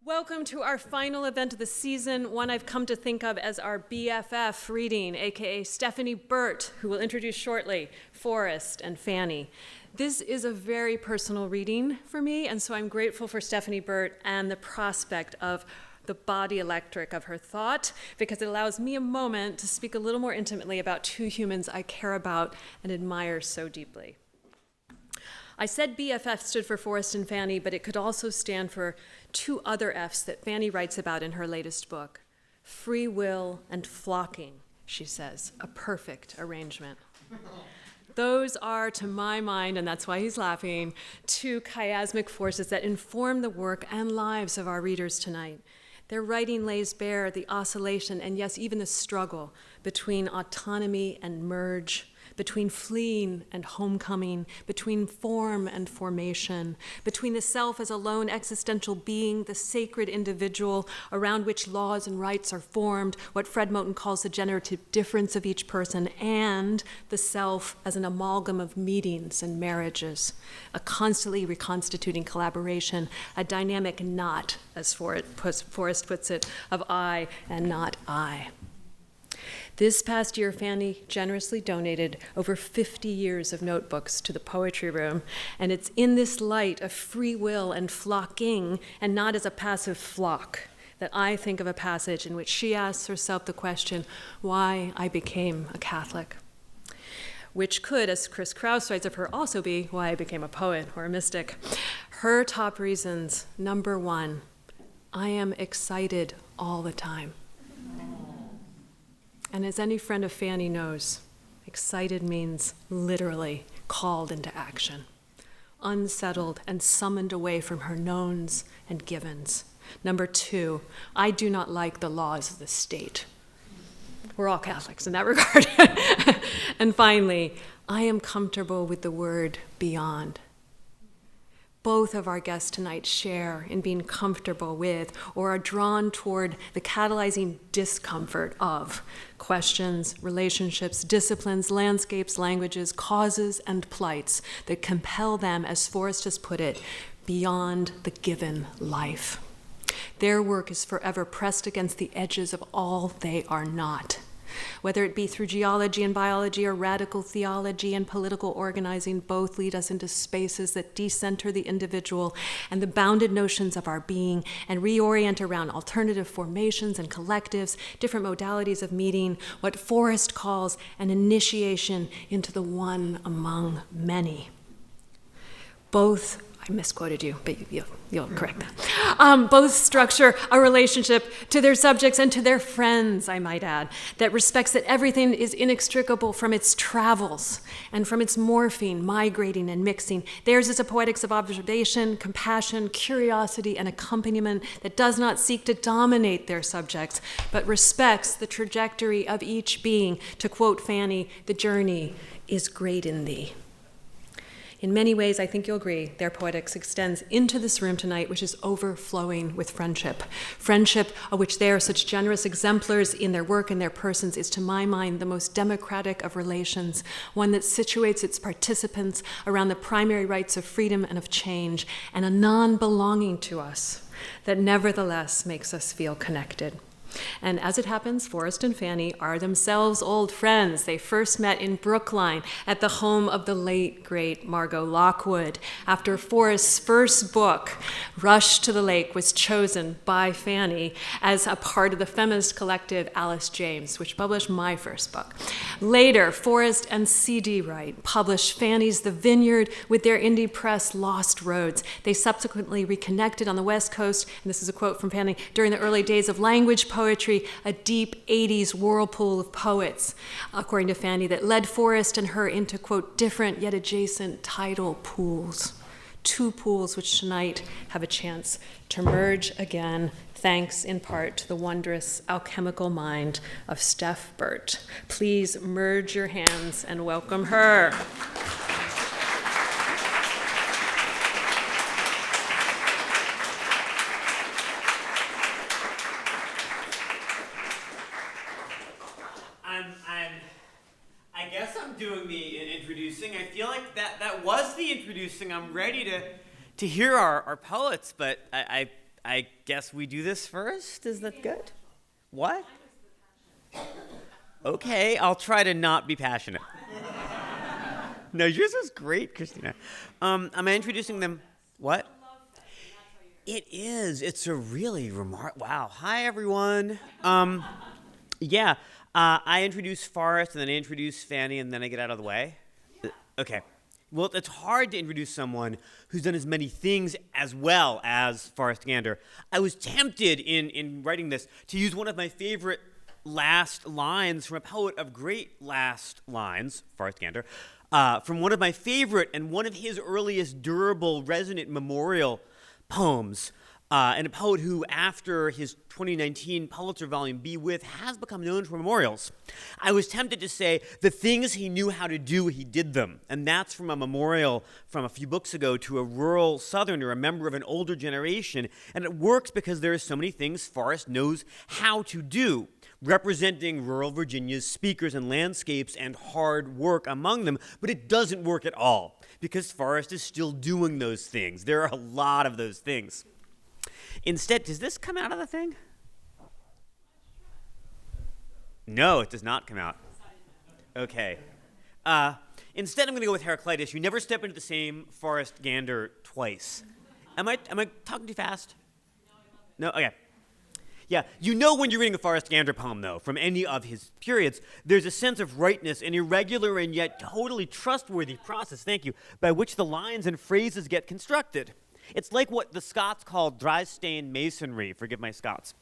Welcome to our final event of the season, one I've come to think of as our BFF reading, aka Stephanie Burt, who will introduce shortly, Forrest and Fanny. This is a very personal reading for me, and so I'm grateful for Stephanie Burt and the prospect of the body electric of her thought, because it allows me a moment to speak a little more intimately about two humans I care about and admire so deeply. I said BFF stood for Forrest and Fanny, but it could also stand for two other Fs that Fanny writes about in her latest book. Free will and flocking, she says, a perfect arrangement. Those are, to my mind, and that's why he's laughing, two chiasmic forces that inform the work and lives of our readers tonight. Their writing lays bare the oscillation and, yes, even the struggle between autonomy and merge, between fleeing and homecoming, between form and formation, between the self as a lone existential being, the sacred individual around which laws and rights are formed, what Fred Moten calls the generative difference of each person, and the self as an amalgam of meetings and marriages, a constantly reconstituting collaboration, a dynamic knot, as Forrest puts it, of I and not I. This past year, Fanny generously donated over 50 years of notebooks to the Poetry Room, and it's in this light of free will and flocking, and not as a passive flock, that I think of a passage in which she asks herself the question, why I became a Catholic, which could, as Chris Kraus writes of her, also be why I became a poet or a mystic. Her top reasons, number one, I am excited all the time. And as any friend of Fanny knows, excited means literally called into action, unsettled and summoned away from her knowns and givens. Number two, I do not like the laws of the state. We're all Catholics in that regard. And finally, I am comfortable with the word beyond. Both of our guests tonight share in being comfortable with or are drawn toward the catalyzing discomfort of questions, relationships, disciplines, landscapes, languages, causes, and plights that compel them, as Forrest has put it, beyond the given life. Their work is forever pressed against the edges of all they are not. Whether it be through geology and biology or radical theology and political organizing, both lead us into spaces that decenter the individual and the bounded notions of our being and reorient around alternative formations and collectives, different modalities of meeting, what Forrest calls an initiation into the one among many. Both, I misquoted you, but you'll correct that. Both structure a relationship to their subjects and to their friends, I might add, that respects that everything is inextricable from its travels and from its morphing, migrating, and mixing. Theirs is a poetics of observation, compassion, curiosity, and accompaniment that does not seek to dominate their subjects, but respects the trajectory of each being. To quote Fanny, the journey is great in thee. In many ways, I think you'll agree, their poetics extends into this room tonight, which is overflowing with friendship. Friendship, of which they are such generous exemplars in their work and their persons, is to my mind the most democratic of relations, one that situates its participants around the primary rights of freedom and of change, and a non-belonging to us that nevertheless makes us feel connected. And as it happens, Forrest and Fanny are themselves old friends. They first met in Brookline at the home of the late, great Margot Lockwood, after Forrest's first book, Rush to the Lake, was chosen by Fanny as a part of the feminist collective Alice James, which published my first book. Later, Forrest and C.D. Wright published Fanny's The Vineyard with their indie press Lost Roads. They subsequently reconnected on the West Coast, and this is a quote from Fanny, during the early days of language poetry, a deep 80s whirlpool of poets, according to Fanny, that led Forrest and her into, quote, different yet adjacent tidal pools. Two pools which tonight have a chance to merge again, thanks in part to the wondrous alchemical mind of Steph Burt. Please merge your hands and welcome her. I guess I'm doing the introducing. I feel like that was the introducing. I'm ready to hear our poets, but I I guess we do this first. Is that good? What? Okay, I'll try to not be passionate. No, yours was great, Christina. Am I introducing them? What? It is. It's a really Wow. Hi, everyone. I introduce Forrest, and then I introduce Fanny, and then I get out of the way. Okay. Well, it's hard to introduce someone who's done as many things as well as Forrest Gander. I was tempted in writing this to use one of my favorite last lines from a poet of great last lines, Forrest Gander, from one of my favorite and one of his earliest durable, resonant memorial poems, and a poet who, after his 2019 Pulitzer volume Be With, has become known for memorials. I was tempted to say the things he knew how to do, he did them. And that's from a memorial from a few books ago to a rural Southerner, a member of an older generation. And it works because there are so many things Forrest knows how to do, representing rural Virginia's speakers and landscapes and hard work among them. But it doesn't work at all because Forrest is still doing those things. There are a lot of those things. Instead, does this come out of the thing? No, it does not come out. Okay. Instead, I'm going to go with Heraclitus. You never step into the same Forrest Gander twice. Am I talking too fast? No? Okay. Yeah, you know when you're reading a Forrest Gander poem, though, from any of his periods, there's a sense of rightness, an irregular and yet totally trustworthy process, thank you, by which the lines and phrases get constructed. It's like what the Scots call dry stain masonry, forgive my Scots.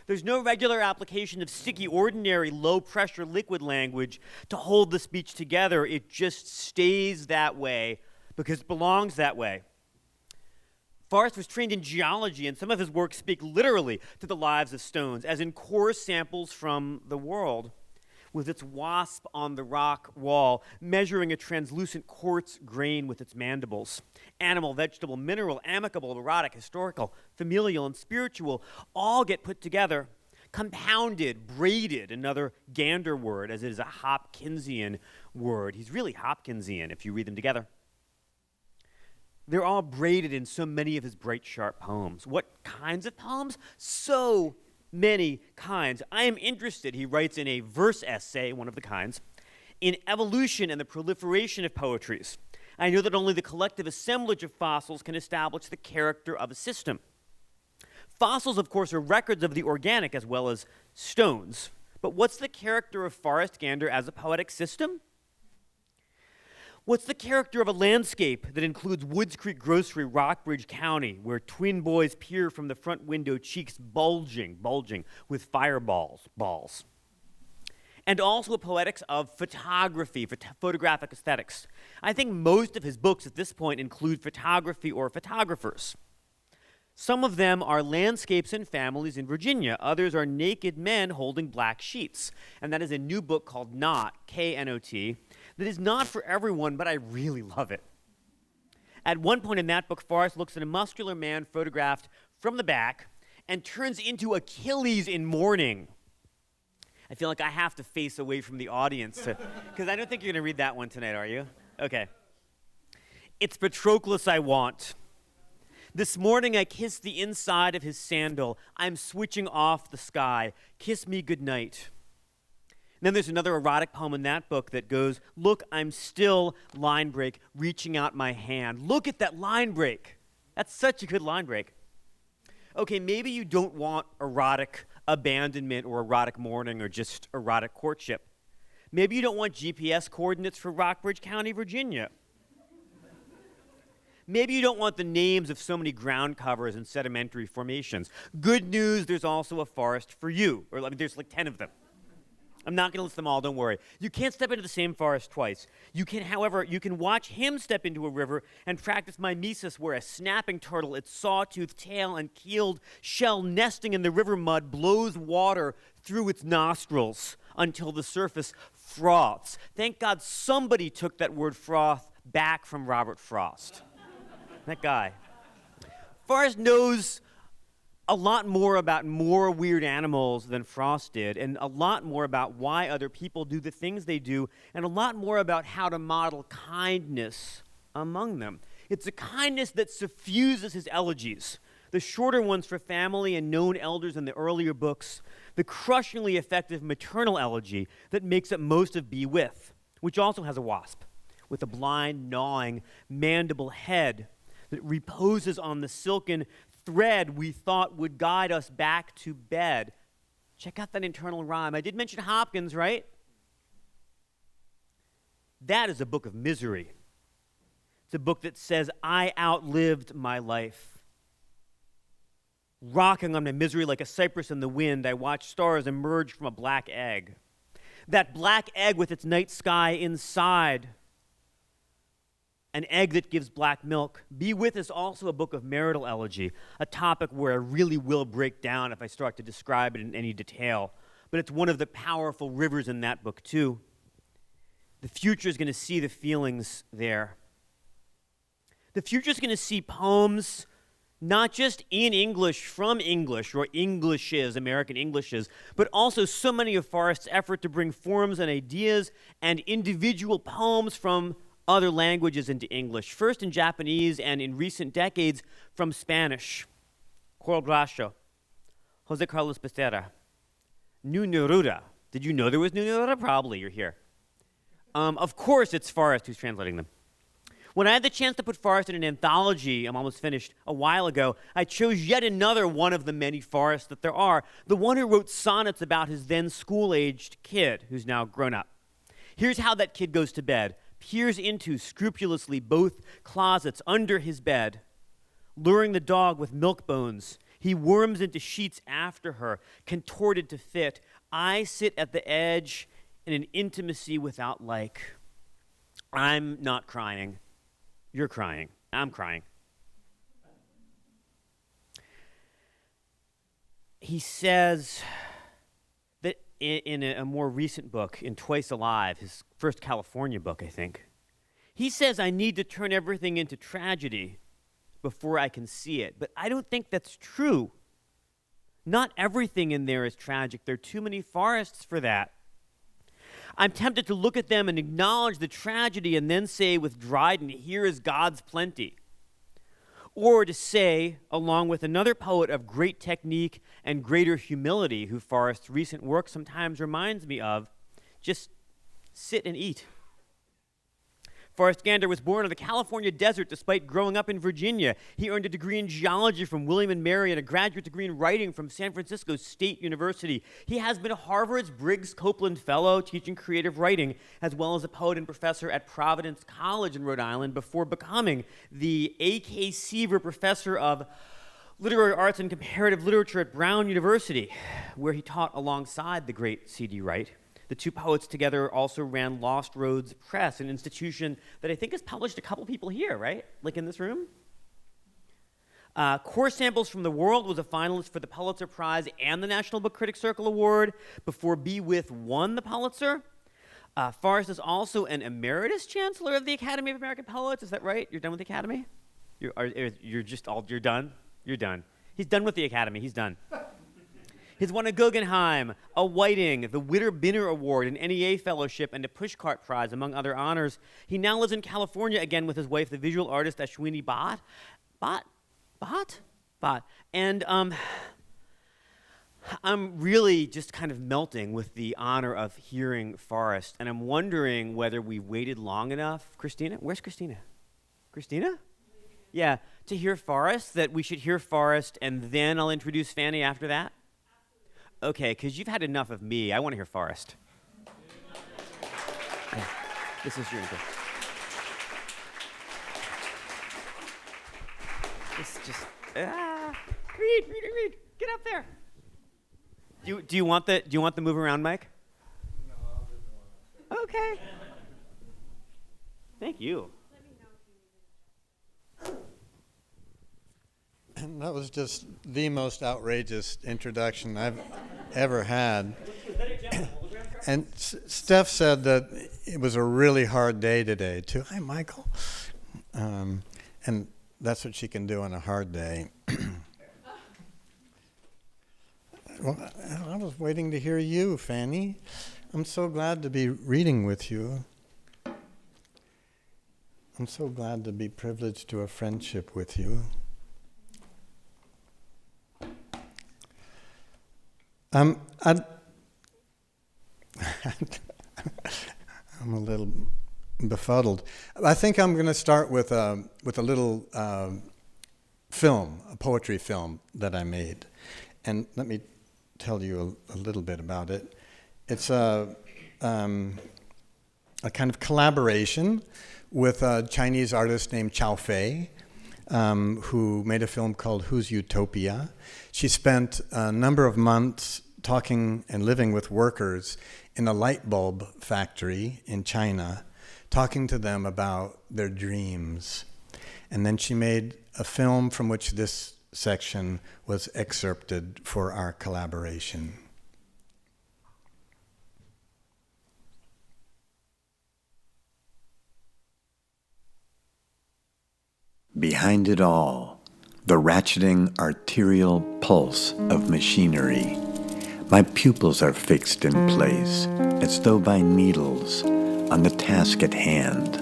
There's no regular application of sticky, ordinary, low-pressure liquid language to hold the speech together. It just stays that way because it belongs that way. Forrest was trained in geology, and some of his works speak literally to the lives of stones, as in core samples from the world, with its wasp on the rock wall, measuring a translucent quartz grain with its mandibles. Animal, vegetable, mineral, amicable, erotic, historical, familial, and spiritual all get put together, compounded, braided, another Gander word, as it is a Hopkinsian word. He's really Hopkinsian if you read them together. They're all braided in so many of his bright, sharp poems. What kinds of poems? So many kinds. I am interested, he writes in a verse essay, one of the kinds, in evolution and the proliferation of poetries. I know that only the collective assemblage of fossils can establish the character of a system. Fossils, of course, are records of the organic as well as stones. But what's the character of Forrest Gander as a poetic system? What's the character of a landscape that includes Woods Creek Grocery, Rockbridge County, where twin boys peer from the front window, cheeks bulging with fireballs, and also a poetics of photography, photographic aesthetics. I think most of his books at this point include photography or photographers. Some of them are landscapes and families in Virginia. Others are naked men holding black sheets. And that is a new book called Knot, K-N-O-T, that is not for everyone, but I really love it. At one point in that book, Forrest looks at a muscular man photographed from the back and turns into Achilles in mourning. I feel like I have to face away from the audience, because I don't think you're going to read that one tonight, are you? Okay. It's Patroclus I want. This morning I kissed the inside of his sandal. I'm switching off the sky. Kiss me goodnight. Then there's another erotic poem in that book that goes, look, I'm still, line break, reaching out my hand. Look at that line break. That's such a good line break. Okay, maybe you don't want erotic abandonment or erotic mourning or just erotic courtship. Maybe you don't want GPS coordinates for Rockbridge County, Virginia. Maybe you don't want the names of so many ground covers and sedimentary formations. Good news, there's also a forest for you. Or there's like 10 of them. I'm not going to list them all, don't worry. You can't step into the same forest twice. However, you can watch him step into a river and practice mimesis, where a snapping turtle, its sawtoothed tail and keeled shell nesting in the river mud, blows water through its nostrils until the surface froths. Thank God somebody took that word froth back from Robert Frost. That guy. Forrest knows a lot more about more weird animals than Frost did, and a lot more about why other people do the things they do, and a lot more about how to model kindness among them. It's a kindness that suffuses his elegies, the shorter ones for family and known elders in the earlier books, the crushingly effective maternal elegy that makes up most of Be With, which also has a wasp, with a blind, gnawing, mandible head that reposes on the silken thread we thought would guide us back to bed. Check out that internal rhyme. I did mention Hopkins, right? That is a book of misery. It's a book that says, I outlived my life. Rocking on my misery like a cypress in the wind, I watch stars emerge from a black egg. That black egg with its night sky inside. An egg that gives black milk. Be With is also a book of marital elegy, a topic where I really will break down if I start to describe it in any detail. But it's one of the powerful rivers in that book, too. The future is going to see the feelings there. The future is going to see poems not just in English, from English, or Englishes, American Englishes, but also so many of Forrest's effort to bring forms and ideas and individual poems from other languages into English, first in Japanese and in recent decades from Spanish. Coral Gracio, Jose Carlos Becerra, Nu Neruda. Did you know there was Nu Neruda? Probably, you're here. Of course it's Forrest who's translating them. When I had the chance to put Forrest in an anthology, I'm almost finished, a while ago, I chose yet another one of the many Forrests that there are, the one who wrote sonnets about his then school-aged kid, who's now grown up. Here's how that kid goes to bed. Peers into, scrupulously, both closets under his bed. Luring the dog with milk bones, he worms into sheets after her, contorted to fit. I sit at the edge in an intimacy without like. I'm not crying. You're crying. I'm crying. He says that in a more recent book, in Twice Alive, his first California book, I think, he says, I need to turn everything into tragedy before I can see it. But I don't think that's true. Not everything in there is tragic. There are too many Forrests for that. I'm tempted to look at them and acknowledge the tragedy and then say with Dryden, here is God's plenty. Or to say, along with another poet of great technique and greater humility, who Forrest's recent work sometimes reminds me of, just sit and eat. Forrest Gander was born in the California desert despite growing up in Virginia. He earned a degree in geology from William & Mary and a graduate degree in writing from San Francisco State University. He has been Harvard's Briggs Copeland Fellow teaching creative writing, as well as a poet and professor at Providence College in Rhode Island before becoming the A.K. Seaver Professor of Literary Arts and Comparative Literature at Brown University, where he taught alongside the great C.D. Wright. The two poets together also ran Lost Roads Press, an institution that I think has published a couple people here, right? Like in this room? Core Samples from the World was a finalist for the Pulitzer Prize and the National Book Critics Circle Award before Be With won the Pulitzer. Forrest is also an emeritus chancellor of the Academy of American Poets. Is that right? You're done with the Academy? You're done? You're done. He's done with the Academy. He's done. He's won a Guggenheim, a Whiting, the Witter Binner Award, an NEA Fellowship, and a Pushcart Prize, among other honors. He now lives in California again with his wife, the visual artist Ashwini Bhatt. And I'm really just kind of melting with the honor of hearing Forrest, and I'm wondering whether we waited long enough. Christina? Where's Christina? Christina? Yeah, to hear Forrest, that we should hear Forrest, and then I'll introduce Fanny after that? Okay, because you've had enough of me. I want to hear Forrest. This is your intro. It's just, read. Get up there. Do you want the move around mic? No, I'll do the one. Okay. Thank you. And that was just the most outrageous introduction I've ever had. And Steph said that it was a really hard day today, too. Hi, Michael. And that's what she can do on a hard day. Well, I was waiting to hear you, Fanny. I'm so glad to be reading with you. I'm so glad to be privileged to a friendship with you. I'm a little befuddled. I think I'm going to start with a little film, a poetry film that I made, and let me tell you a little bit about it. It's a kind of collaboration with a Chinese artist named Chao Fei, who made a film called Whose Utopia. She spent a number of months talking and living with workers in a light bulb factory in China, talking to them about their dreams. And then she made a film from which this section was excerpted for our collaboration. Behind it all, the ratcheting arterial pulse of machinery. My pupils are fixed in place, as though by needles, on the task at hand.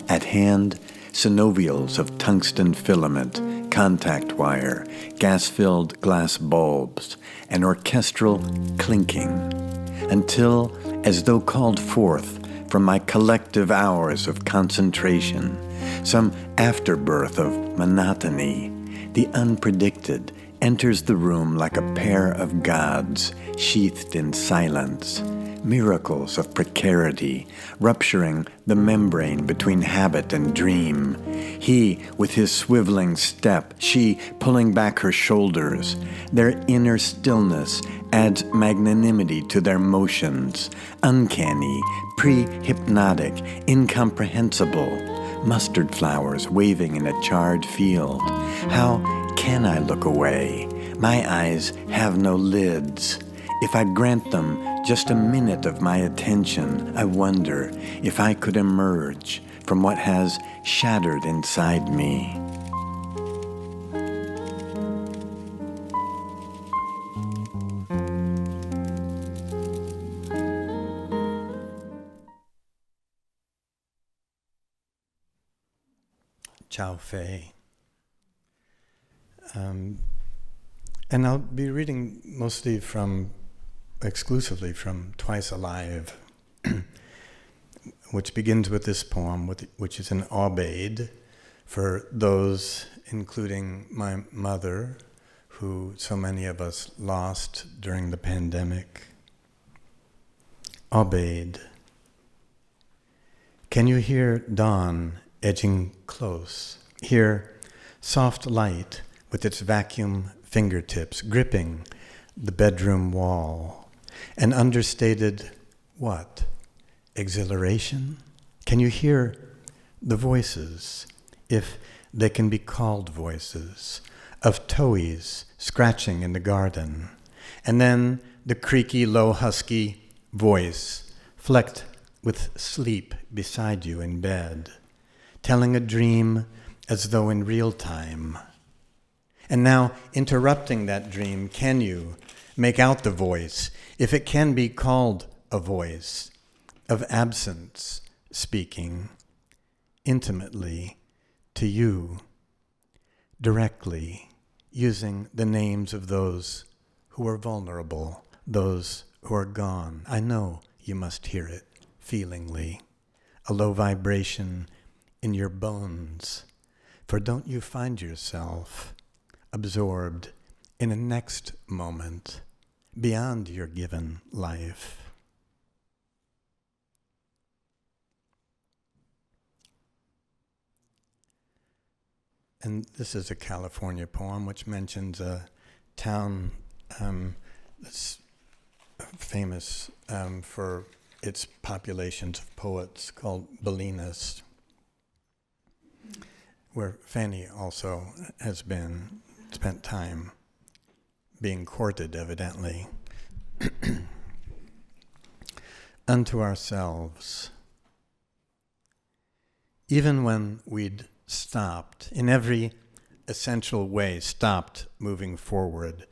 At hand, synovials of tungsten filament, contact wire, gas-filled glass bulbs, and orchestral clinking, until, as though called forth from my collective hours of concentration, some afterbirth of monotony, the unpredicted enters the room like a pair of gods sheathed in silence, miracles of precarity, rupturing the membrane between habit and dream. He with his swiveling step, she pulling back her shoulders. Their inner stillness adds magnanimity to their motions, uncanny, pre-hypnotic, incomprehensible. Mustard flowers waving in a charred field. How can I look away? My eyes have no lids. If I grant them just a minute of my attention, I wonder if I could emerge from what has shattered inside me. Chao Fei. And I'll be reading exclusively from Twice Alive, which begins with this poem, which is an aubade for those, including my mother, who so many of us lost during the pandemic. Aubade. Can you hear dawn edging close? Hear soft light with its vacuum fingertips gripping the bedroom wall. An understated what? Exhilaration? Can you hear the voices, if they can be called voices, of towies scratching in the garden? And then the creaky, low, husky voice, flecked with sleep beside you in bed, telling a dream as though in real time. And now, interrupting that dream, can you make out the voice, if it can be called a voice, of absence speaking, intimately, to you, directly, using the names of those who are vulnerable, those who are gone? I know you must hear it, feelingly, a low vibration in your bones. For don't you find yourself absorbed in a next moment beyond your given life? And this is a California poem which mentions a town that's famous for its populations of poets called Bolinas, where Fanny also has spent time being courted, evidently. Unto ourselves. Even when we'd stopped, in every essential way, stopped moving forward,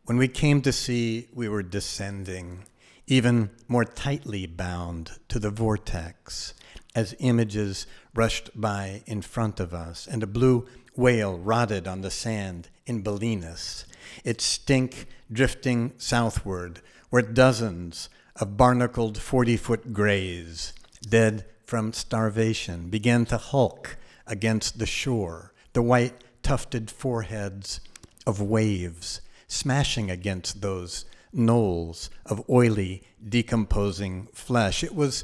when we came to see we were descending, even more tightly bound to the vortex, as images rushed by in front of us, and a blue whale rotted on the sand in Bolinas, its stink drifting southward, where dozens of barnacled 40-foot grays, dead from starvation, began to hulk against the shore, the white tufted foreheads of waves smashing against those knolls of oily, decomposing flesh. It was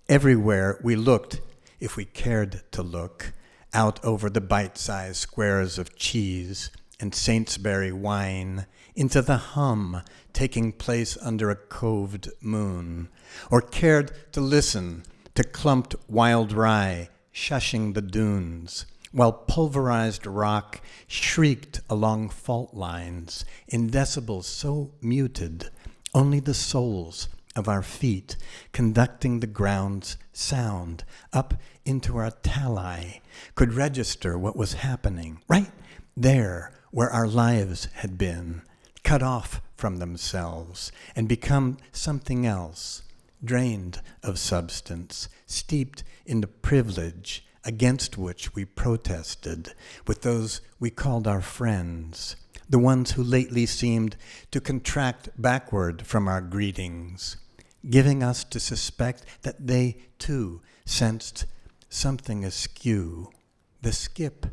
everywhere we looked, if we cared to look, out over the bite-sized squares of cheese and Saintsbury wine, into the hum taking place under a coved moon, or cared to listen to clumped wild rye shushing the dunes, while pulverized rock shrieked along fault lines in decibels so muted, only the soles of our feet conducting the ground's sound up into our tali could register what was happening right there where our lives had been, cut off from themselves and become something else, drained of substance, steeped in the privilege against which we protested with those we called our friends, the ones who lately seemed to contract backward from our greetings, giving us to suspect that they, too, sensed something askew, the skip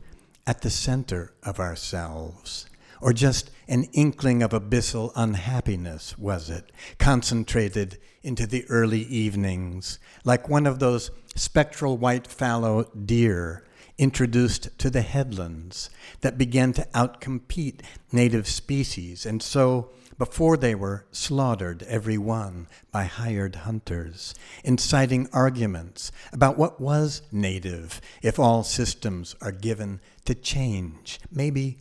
at the center of ourselves, or just an inkling of abyssal unhappiness, was it, concentrated into the early evenings, like one of those spectral white fallow deer introduced to the headlands that began to outcompete native species, and so, before they were slaughtered, every one, by hired hunters, inciting arguments about what was native if all systems are given to change. Maybe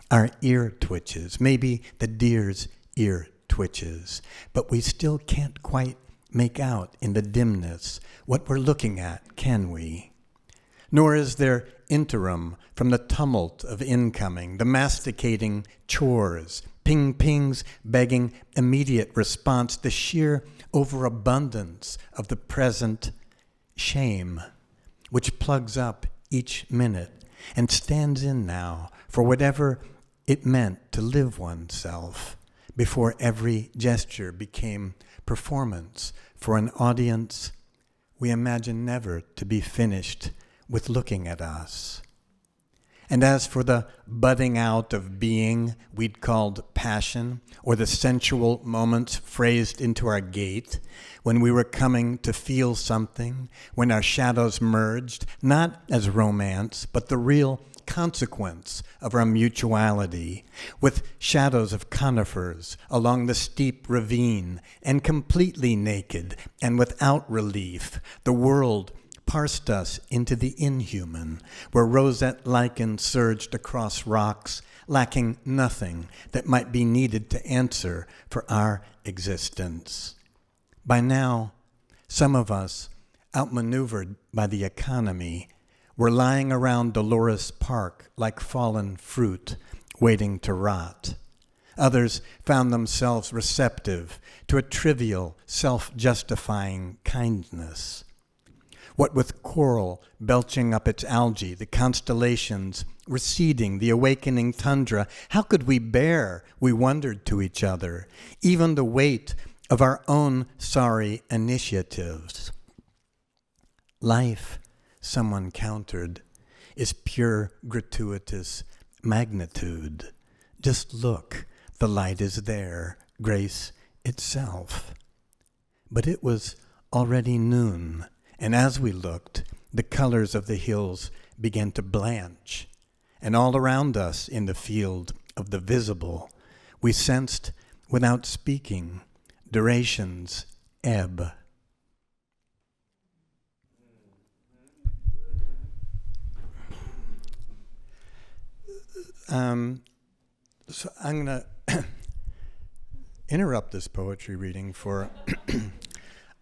our ear twitches, maybe the deer's ear twitches, but we still can't quite make out in the dimness what we're looking at, can we? Nor is there interim from the tumult of incoming, the masticating chores, ping-pings begging immediate response, the sheer overabundance of the present shame, which plugs up each minute and stands in now for whatever it meant to live oneself before every gesture became performance for an audience we imagine never to be finished with looking at us. And as for the budding out of being we'd called passion, or the sensual moments phrased into our gait, when we were coming to feel something, when our shadows merged, not as romance, but the real consequence of our mutuality, with shadows of conifers along the steep ravine, and completely naked and without relief, the world parsed us into the inhuman, where rosette lichen surged across rocks, lacking nothing that might be needed to answer for our existence. By now, some of us, outmaneuvered by the economy, were lying around Dolores Park like fallen fruit, waiting to rot. Others found themselves receptive to a trivial, self-justifying kindness. What with coral belching up its algae, the constellations receding, the awakening tundra, how could we bear, we wondered to each other, even the weight of our own sorry initiatives? Life, someone countered, is pure gratuitous magnitude. Just look, the light is there, grace itself. But it was already noon, and as we looked, the colors of the hills began to blanch, and all around us in the field of the visible, we sensed, without speaking, duration's ebb. So I'm going to interrupt this poetry reading for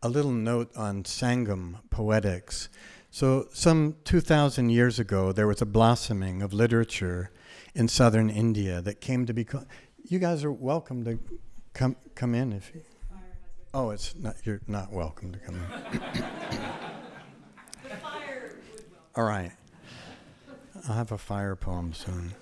a little note on Sangam poetics. So some 2,000 years ago, there was a blossoming of literature in southern India that came to be called. You guys are welcome to come in if you. Oh, it's not. You're not welcome to come in. All right. I'll have a fire poem soon.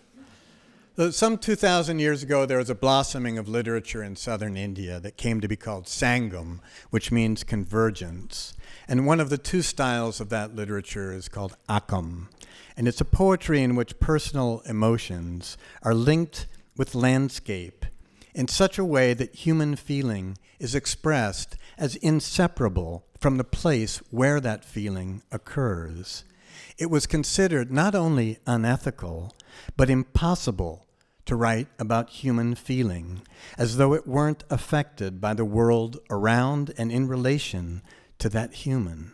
Some 2,000 years ago, there was a blossoming of literature in southern India that came to be called Sangam, which means convergence. And one of the two styles of that literature is called Akam. And it's a poetry in which personal emotions are linked with landscape in such a way that human feeling is expressed as inseparable from the place where that feeling occurs. It was considered not only unethical, but impossible to write about human feeling, as though it weren't affected by the world around and in relation to that human.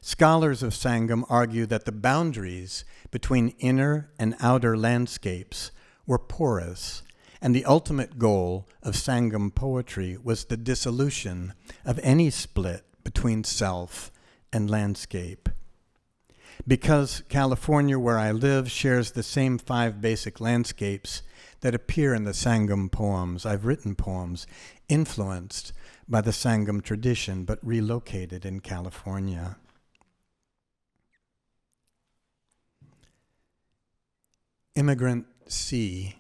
Scholars of Sangam argue that the boundaries between inner and outer landscapes were porous, and the ultimate goal of Sangam poetry was the dissolution of any split between self and landscape. Because California, where I live, shares the same 5 basic landscapes that appear in the Sangam poems, I've written poems influenced by the Sangam tradition, but relocated in California. Immigrant C.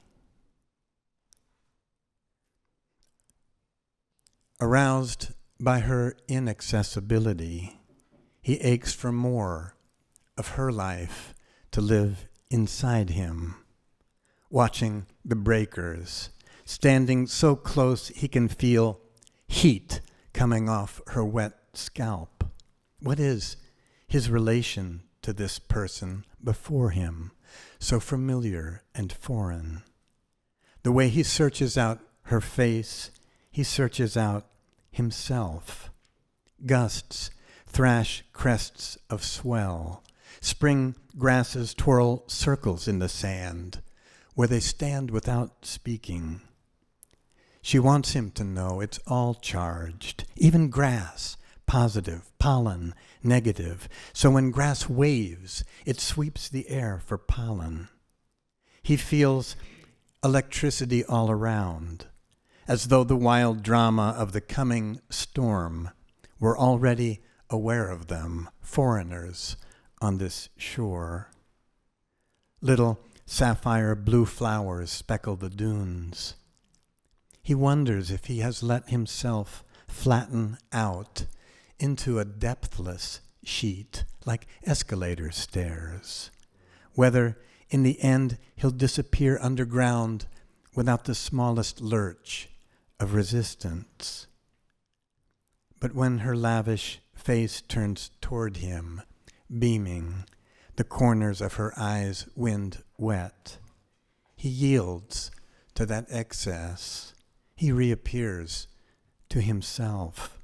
Aroused by her inaccessibility, he aches for more of her life to live inside him, watching the breakers, standing so close he can feel heat coming off her wet scalp. What is his relation to this person before him, so familiar and foreign? The way he searches out her face, he searches out himself. Gusts thrash crests of swell. Spring grasses twirl circles in the sand, where they stand without speaking. She wants him to know it's all charged, even grass, positive, pollen, negative. So when grass waves, it sweeps the air for pollen. He feels electricity all around, as though the wild drama of the coming storm were already aware of them, foreigners on this shore. Little sapphire blue flowers speckle the dunes. He wonders if he has let himself flatten out into a depthless sheet like escalator stairs, whether in the end he'll disappear underground without the smallest lurch of resistance. But when her lavish face turns toward him, beaming, the corners of her eyes wind wet, he yields to that excess. He reappears to himself.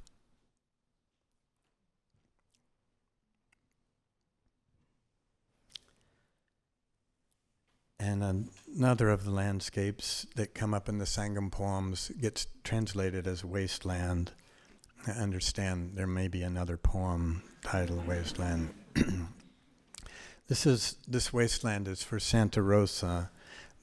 And another of the landscapes that come up in the Sangam poems gets translated as wasteland. I understand there may be another poem titled Wasteland. This wasteland is for Santa Rosa,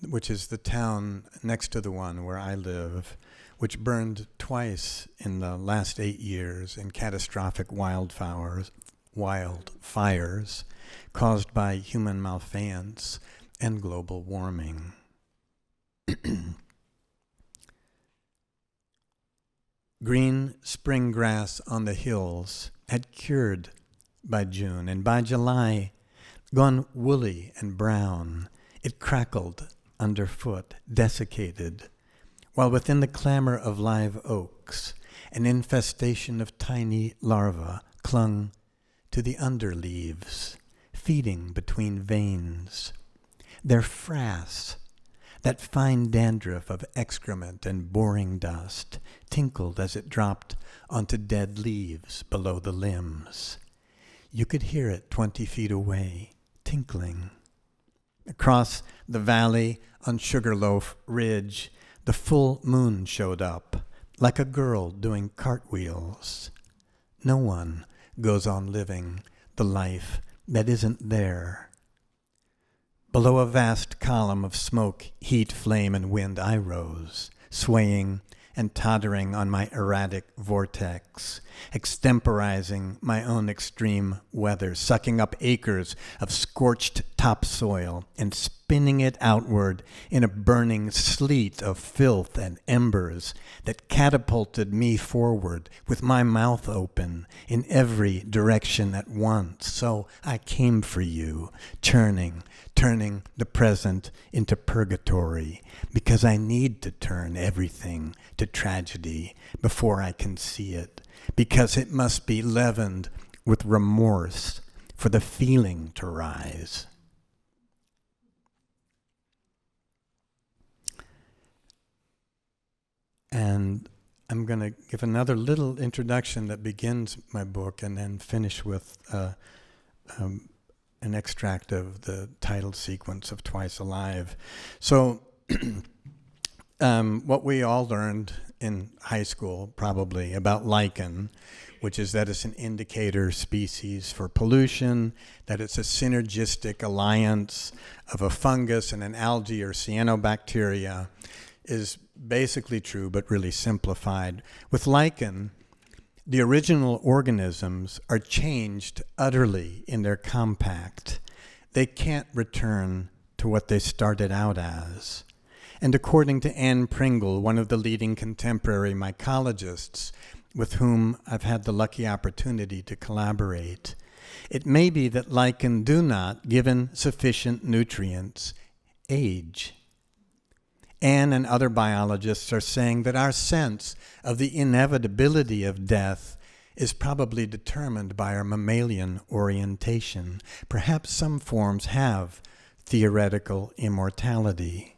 which is the town next to the one where I live, which burned twice in the last 8 years in catastrophic wildfires caused by human malfeasance and global warming. Green spring grass on the hills had cured by June, and by July, gone woolly and brown, it crackled underfoot, desiccated, while within the clamor of live oaks, an infestation of tiny larvae clung to the underleaves, feeding between veins. Their frass, that fine dandruff of excrement and boring dust, tinkled as it dropped onto dead leaves below the limbs. You could hear it 20 feet away, tinkling. Across the valley on Sugarloaf Ridge, the full moon showed up, like a girl doing cartwheels. No one goes on living the life that isn't there. Below a vast column of smoke, heat, flame, and wind, I rose, swaying and tottering on my erratic vortex, extemporizing my own extreme weather, sucking up acres of scorched topsoil and spinning it outward in a burning sleet of filth and embers that catapulted me forward with my mouth open in every direction at once. So I came for you, turning the present into purgatory, because I need to turn everything to tragedy before I can see it, because it must be leavened with remorse for the feeling to rise. And I'm going to give another little introduction that begins my book and then finish with an extract of the title sequence of Twice Alive. So what we all learned in high school probably about lichen, which is that it's an indicator species for pollution, that it's a synergistic alliance of a fungus and an algae or cyanobacteria, is basically true, but really simplified. With lichen, the original organisms are changed utterly in their compact. They can't return to what they started out as. And according to Anne Pringle, one of the leading contemporary mycologists with whom I've had the lucky opportunity to collaborate, it may be that lichen do not, given sufficient nutrients, age. Anne and other biologists are saying that our sense of the inevitability of death is probably determined by our mammalian orientation. Perhaps some forms have theoretical immortality.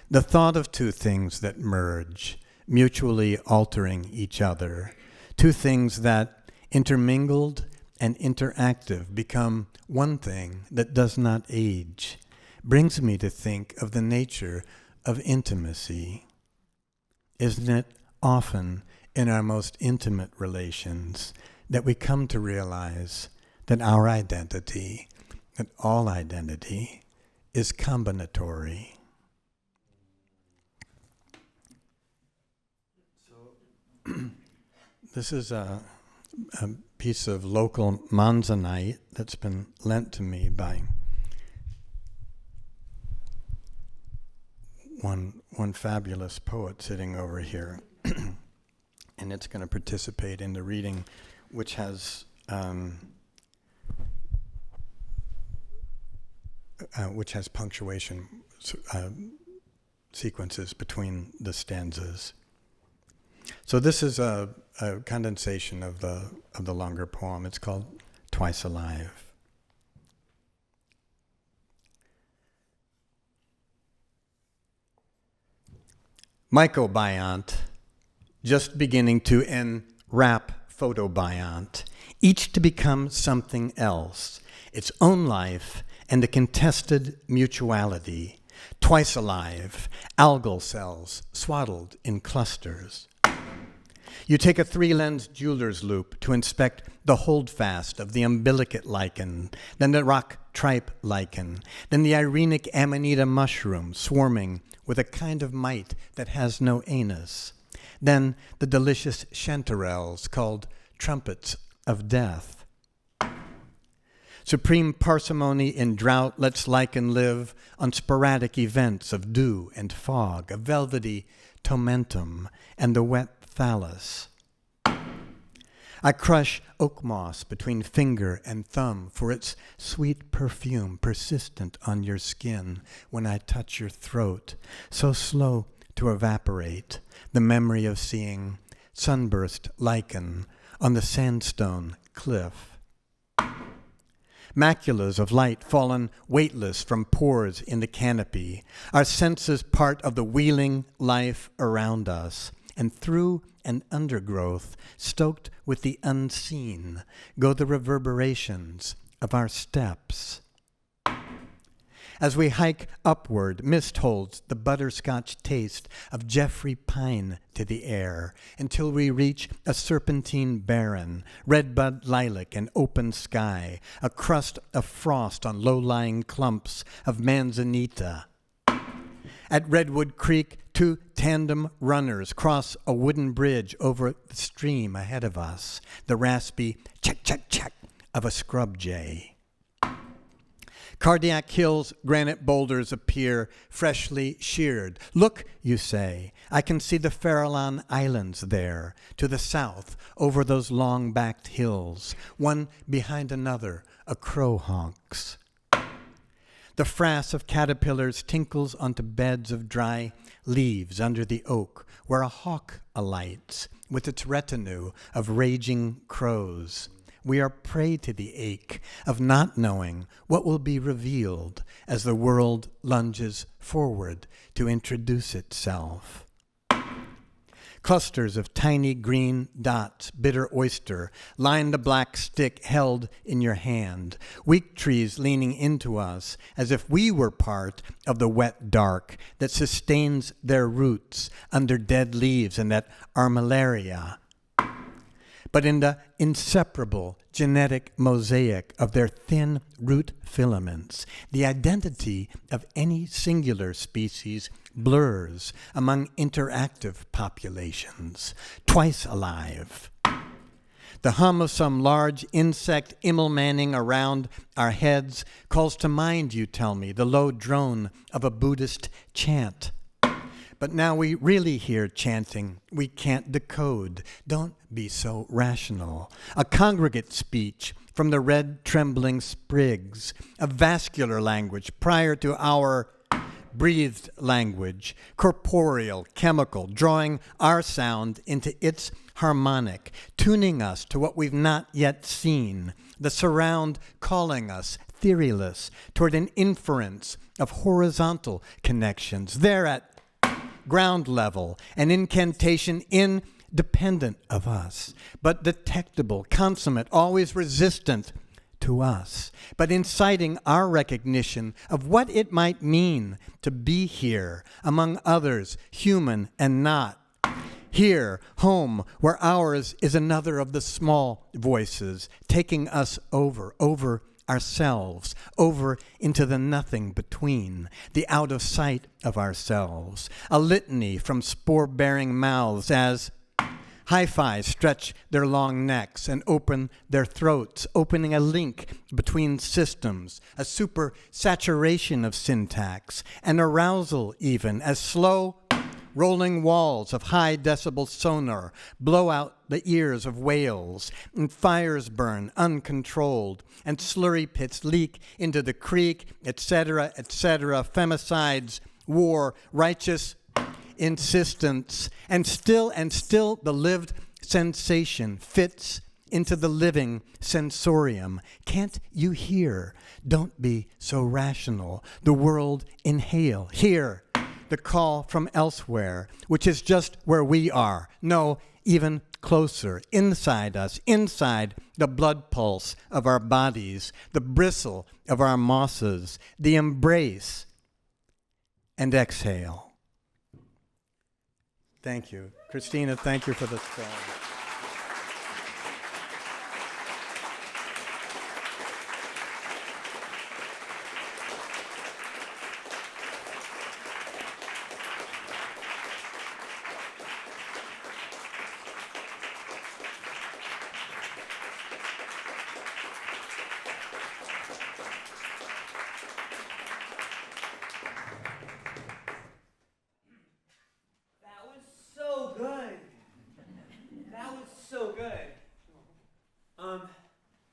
The thought of two things that merge, mutually altering each other, two things that, intermingled and interactive, become one thing that does not age, brings me to think of the nature of intimacy. Isn't it often in our most intimate relations that we come to realize that our identity, that all identity, is combinatory? So this is a piece of local monzonite that's been lent to me by one fabulous poet sitting over here, and it's going to participate in the reading, which has punctuation sequences between the stanzas. So this is a condensation of the longer poem. It's called Twice Alive. Mycobiont, just beginning to enwrap photobiont, each to become something else, its own life and a contested mutuality, twice alive, algal cells swaddled in clusters. You take a three-lens jeweler's loupe to inspect the holdfast of the umbilicate lichen, then the rock tripe lichen, then the irenic amanita mushroom swarming with a kind of mite that has no anus, then the delicious chanterelles called trumpets of death. Supreme parsimony in drought lets lichen live on sporadic events of dew and fog, a velvety tomentum, and the wet thallus. I crush oak moss between finger and thumb for its sweet perfume persistent on your skin when I touch your throat, so slow to evaporate, the memory of seeing sunburst lichen on the sandstone cliff. Maculas of light fallen weightless from pores in the canopy, our senses part of the wheeling life around us, and through an undergrowth stoked with the unseen go the reverberations of our steps. As we hike upward, mist holds the butterscotch taste of Jeffrey pine to the air until we reach a serpentine barren, redbud lilac and open sky, a crust of frost on low-lying clumps of manzanita. At Redwood Creek, two tandem runners cross a wooden bridge over the stream ahead of us, the raspy check, check, check of a scrub jay. Cardiac hills, granite boulders appear freshly sheared. Look, you say, I can see the Farallon Islands there, to the south, over those long-backed hills, one behind another, a crow honks. The frass of caterpillars tinkles onto beds of dry leaves under the oak, where a hawk alights with its retinue of raging crows. We are prey to the ache of not knowing what will be revealed as the world lunges forward to introduce itself. Clusters of tiny green dots, bitter oyster, line the black stick held in your hand, weak trees leaning into us as if we were part of the wet dark that sustains their roots under dead leaves and that armillaria. But in the inseparable genetic mosaic of their thin root filaments, the identity of any singular species blurs among interactive populations, twice alive. The hum of some large insect immelmanning around our heads calls to mind, you tell me, the low drone of a Buddhist chant. But now we really hear chanting we can't decode. Don't be so rational. A congregate speech from the red trembling sprigs, a vascular language prior to our breathed language, corporeal, chemical, drawing our sound into its harmonic, tuning us to what we've not yet seen, the surround calling us, theoryless, toward an inference of horizontal connections. There at ground level, an incantation independent of us, but detectable, consummate, always resistant to us, but inciting our recognition of what it might mean to be here, among others, human and not. Here, home, where ours is another of the small voices, taking us over ourselves, over into the nothing between, the out of sight of ourselves. A litany from spore-bearing mouths as hi-fi stretch their long necks and open their throats, opening a link between systems, a super saturation of syntax, an arousal even, as slow rolling walls of high decibel sonar blow out the ears of whales, and fires burn uncontrolled, and slurry pits leak into the creek, etc., femicides, war, righteous insistence, and still the lived sensation fits into the living sensorium. Can't you hear? Don't be so rational. The world inhale. Hear the call from elsewhere, which is just where we are. No, even closer, inside us, inside the blood pulse of our bodies, the bristle of our mosses, the embrace and exhale. Thank you. Christina, thank you for the song.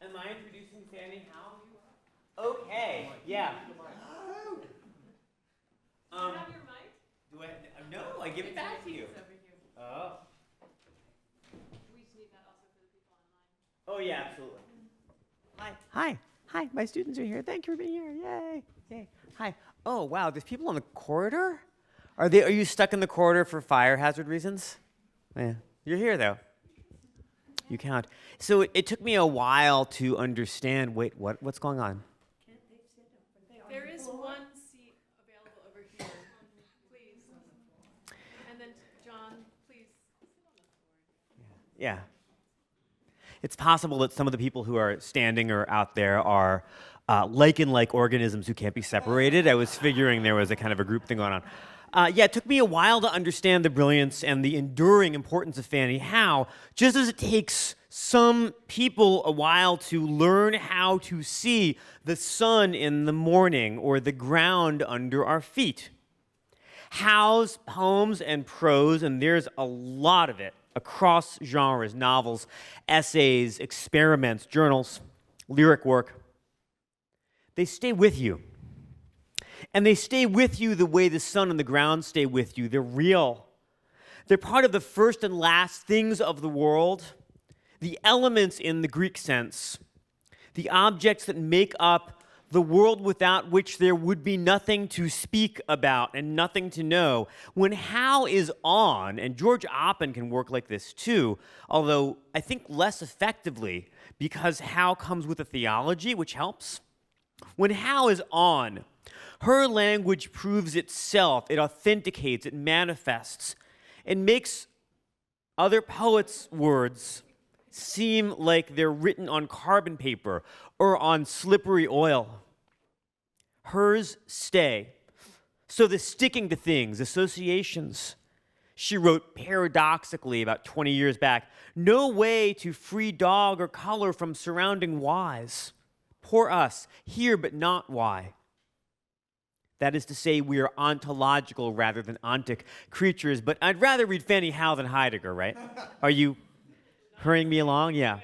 Am I introducing Fanny Howe? Okay, yeah. Do you have your mic? Do I? No, I give it back to you. Oh. We just need that also for the people online. Oh yeah, absolutely. Hi. My students are here. Thank you for being here. Yay. Hi. Oh wow, there's people on the corridor. Are you stuck in the corridor for fire hazard reasons? Yeah. You're here though. You count. So it took me a while to understand. Wait, what's going on? There is one seat available over here. Please. And then John, please sit on the floor. Yeah. It's possible that some of the people who are standing or out there are lichen-like organisms who can't be separated. I was figuring there was a kind of a group thing going on. It took me a while to understand the brilliance and the enduring importance of Fanny Howe, just as it takes some people a while to learn how to see the sun in the morning or the ground under our feet. Howe's poems and prose, and there's a lot of it across genres, novels, essays, experiments, journals, lyric work, they stay with you. And they stay with you the way the sun and the ground stay with you. They're real. They're part of the first and last things of the world, the elements in the Greek sense, the objects that make up the world without which there would be nothing to speak about and nothing to know. When Howe is on, and George Oppen can work like this too, although I think less effectively because Howe comes with a theology, which helps. When Howe is on, her language proves itself, it authenticates, it manifests, and makes other poets' words seem like they're written on carbon paper or on slippery oil. Hers stay. So the sticking to things, associations. She wrote paradoxically about 20 years back, no way to free dog or color from surrounding whys. Poor us, here but not why. That is to say, we are ontological rather than ontic creatures, but I'd rather read Fanny Howe than Heidegger, right? Are you hurrying me along? Yeah.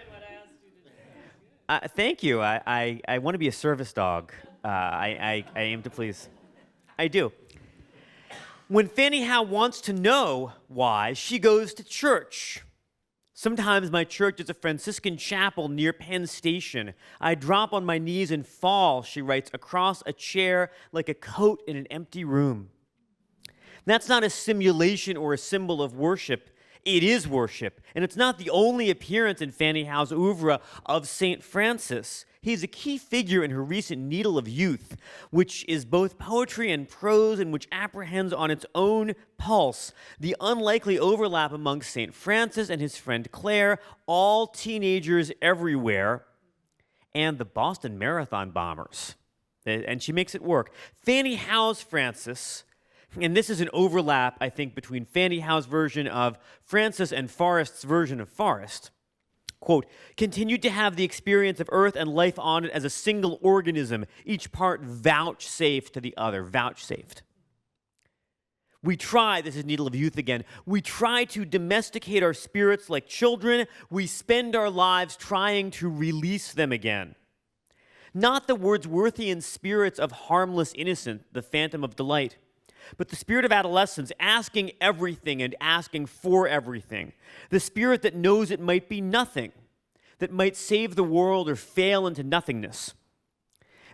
Thank you. I want to be a service dog. I aim to please. I do. When Fanny Howe wants to know why, she goes to church. Sometimes my church is a Franciscan chapel near Penn Station. I drop on my knees and fall, she writes, across a chair like a coat in an empty room. That's not a simulation or a symbol of worship. It is worship, and it's not the only appearance in Fanny Howe's oeuvre of St. Francis. He's a key figure in her recent Needle of Youth, which is both poetry and prose and which apprehends on its own pulse the unlikely overlap among St. Francis and his friend Claire, all teenagers everywhere, and the Boston Marathon bombers. And she makes it work. Fanny Howe's Francis, and this is an overlap, I think, between Fanny Howe's version of Francis and Forrest's version of Forrest, quote, continued to have the experience of earth and life on it as a single organism, each part vouchsafed to the other, vouchsafed. We try, this is Needle of Youth again, we try to domesticate our spirits like children. We spend our lives trying to release them again. Not the Wordsworthian spirits of harmless innocence, the phantom of delight, but the spirit of adolescence, asking everything and asking for everything. The spirit that knows it might be nothing, that might save the world or fail into nothingness.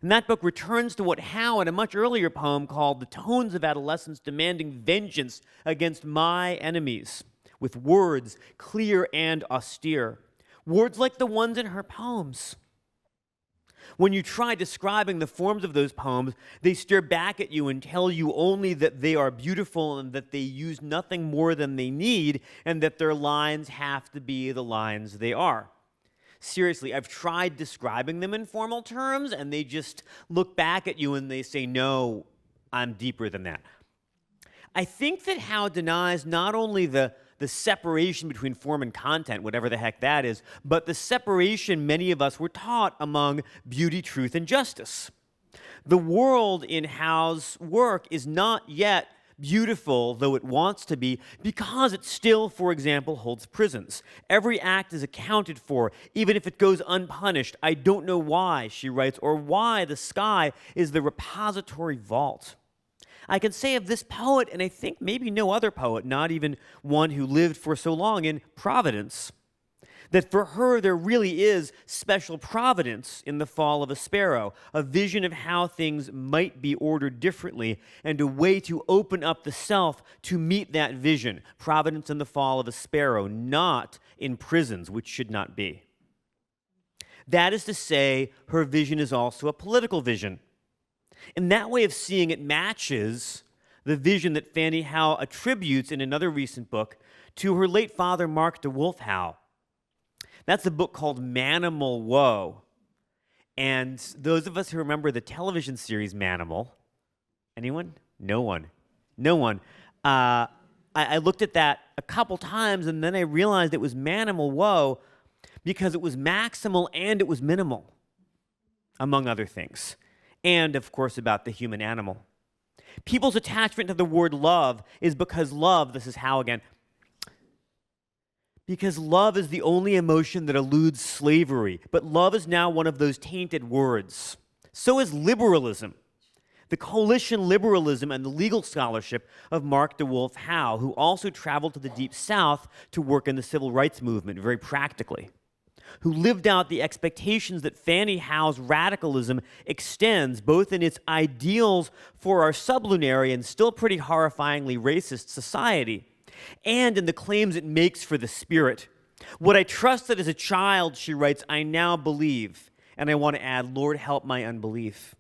And that book returns to what Howe, in a much earlier poem called The Tones of Adolescence, demanding vengeance against my enemies, with words clear and austere. Words like the ones in her poems. When you try describing the forms of those poems, they stare back at you and tell you only that they are beautiful and that they use nothing more than they need and that their lines have to be the lines they are. Seriously, I've tried describing them in formal terms and they just look back at you and they say, no, I'm deeper than that. I think that Howe denies not only the separation between form and content, whatever the heck that is, but the separation many of us were taught among beauty, truth, and justice. The world in Howe's work is not yet beautiful, though it wants to be, because it still, for example, holds prisons. Every act is accounted for, even if it goes unpunished. I don't know why, she writes, or why the sky is the repository vault. I can say of this poet, and I think maybe no other poet, not even one who lived for so long in Providence, that for her there really is special providence in the fall of a sparrow, a vision of how things might be ordered differently, and a way to open up the self to meet that vision. Providence in the fall of a sparrow, not in prisons, which should not be. That is to say, her vision is also a political vision. And that way of seeing it matches the vision that Fanny Howe attributes in another recent book to her late father, Mark de Wolf Howe. That's a book called Manimal Woe. And those of us who remember the television series Manimal, anyone? No one. No one. I looked at that a couple times, and then I realized it was Manimal Woe because it was maximal and it was minimal, among other things. And, of course, about the human animal. People's attachment to the word love is because love, this is how again, because love is the only emotion that eludes slavery. But love is now one of those tainted words. So is liberalism. The coalition liberalism and the legal scholarship of Mark DeWolf Howe, who also traveled to the Deep South to work in the civil rights movement very practically, who lived out the expectations that Fannie Howe's radicalism extends both in its ideals for our sublunary and still pretty horrifyingly racist society, and in the claims it makes for the spirit. What I trusted as a child, she writes, I now believe, and I want to add, Lord, help my unbelief.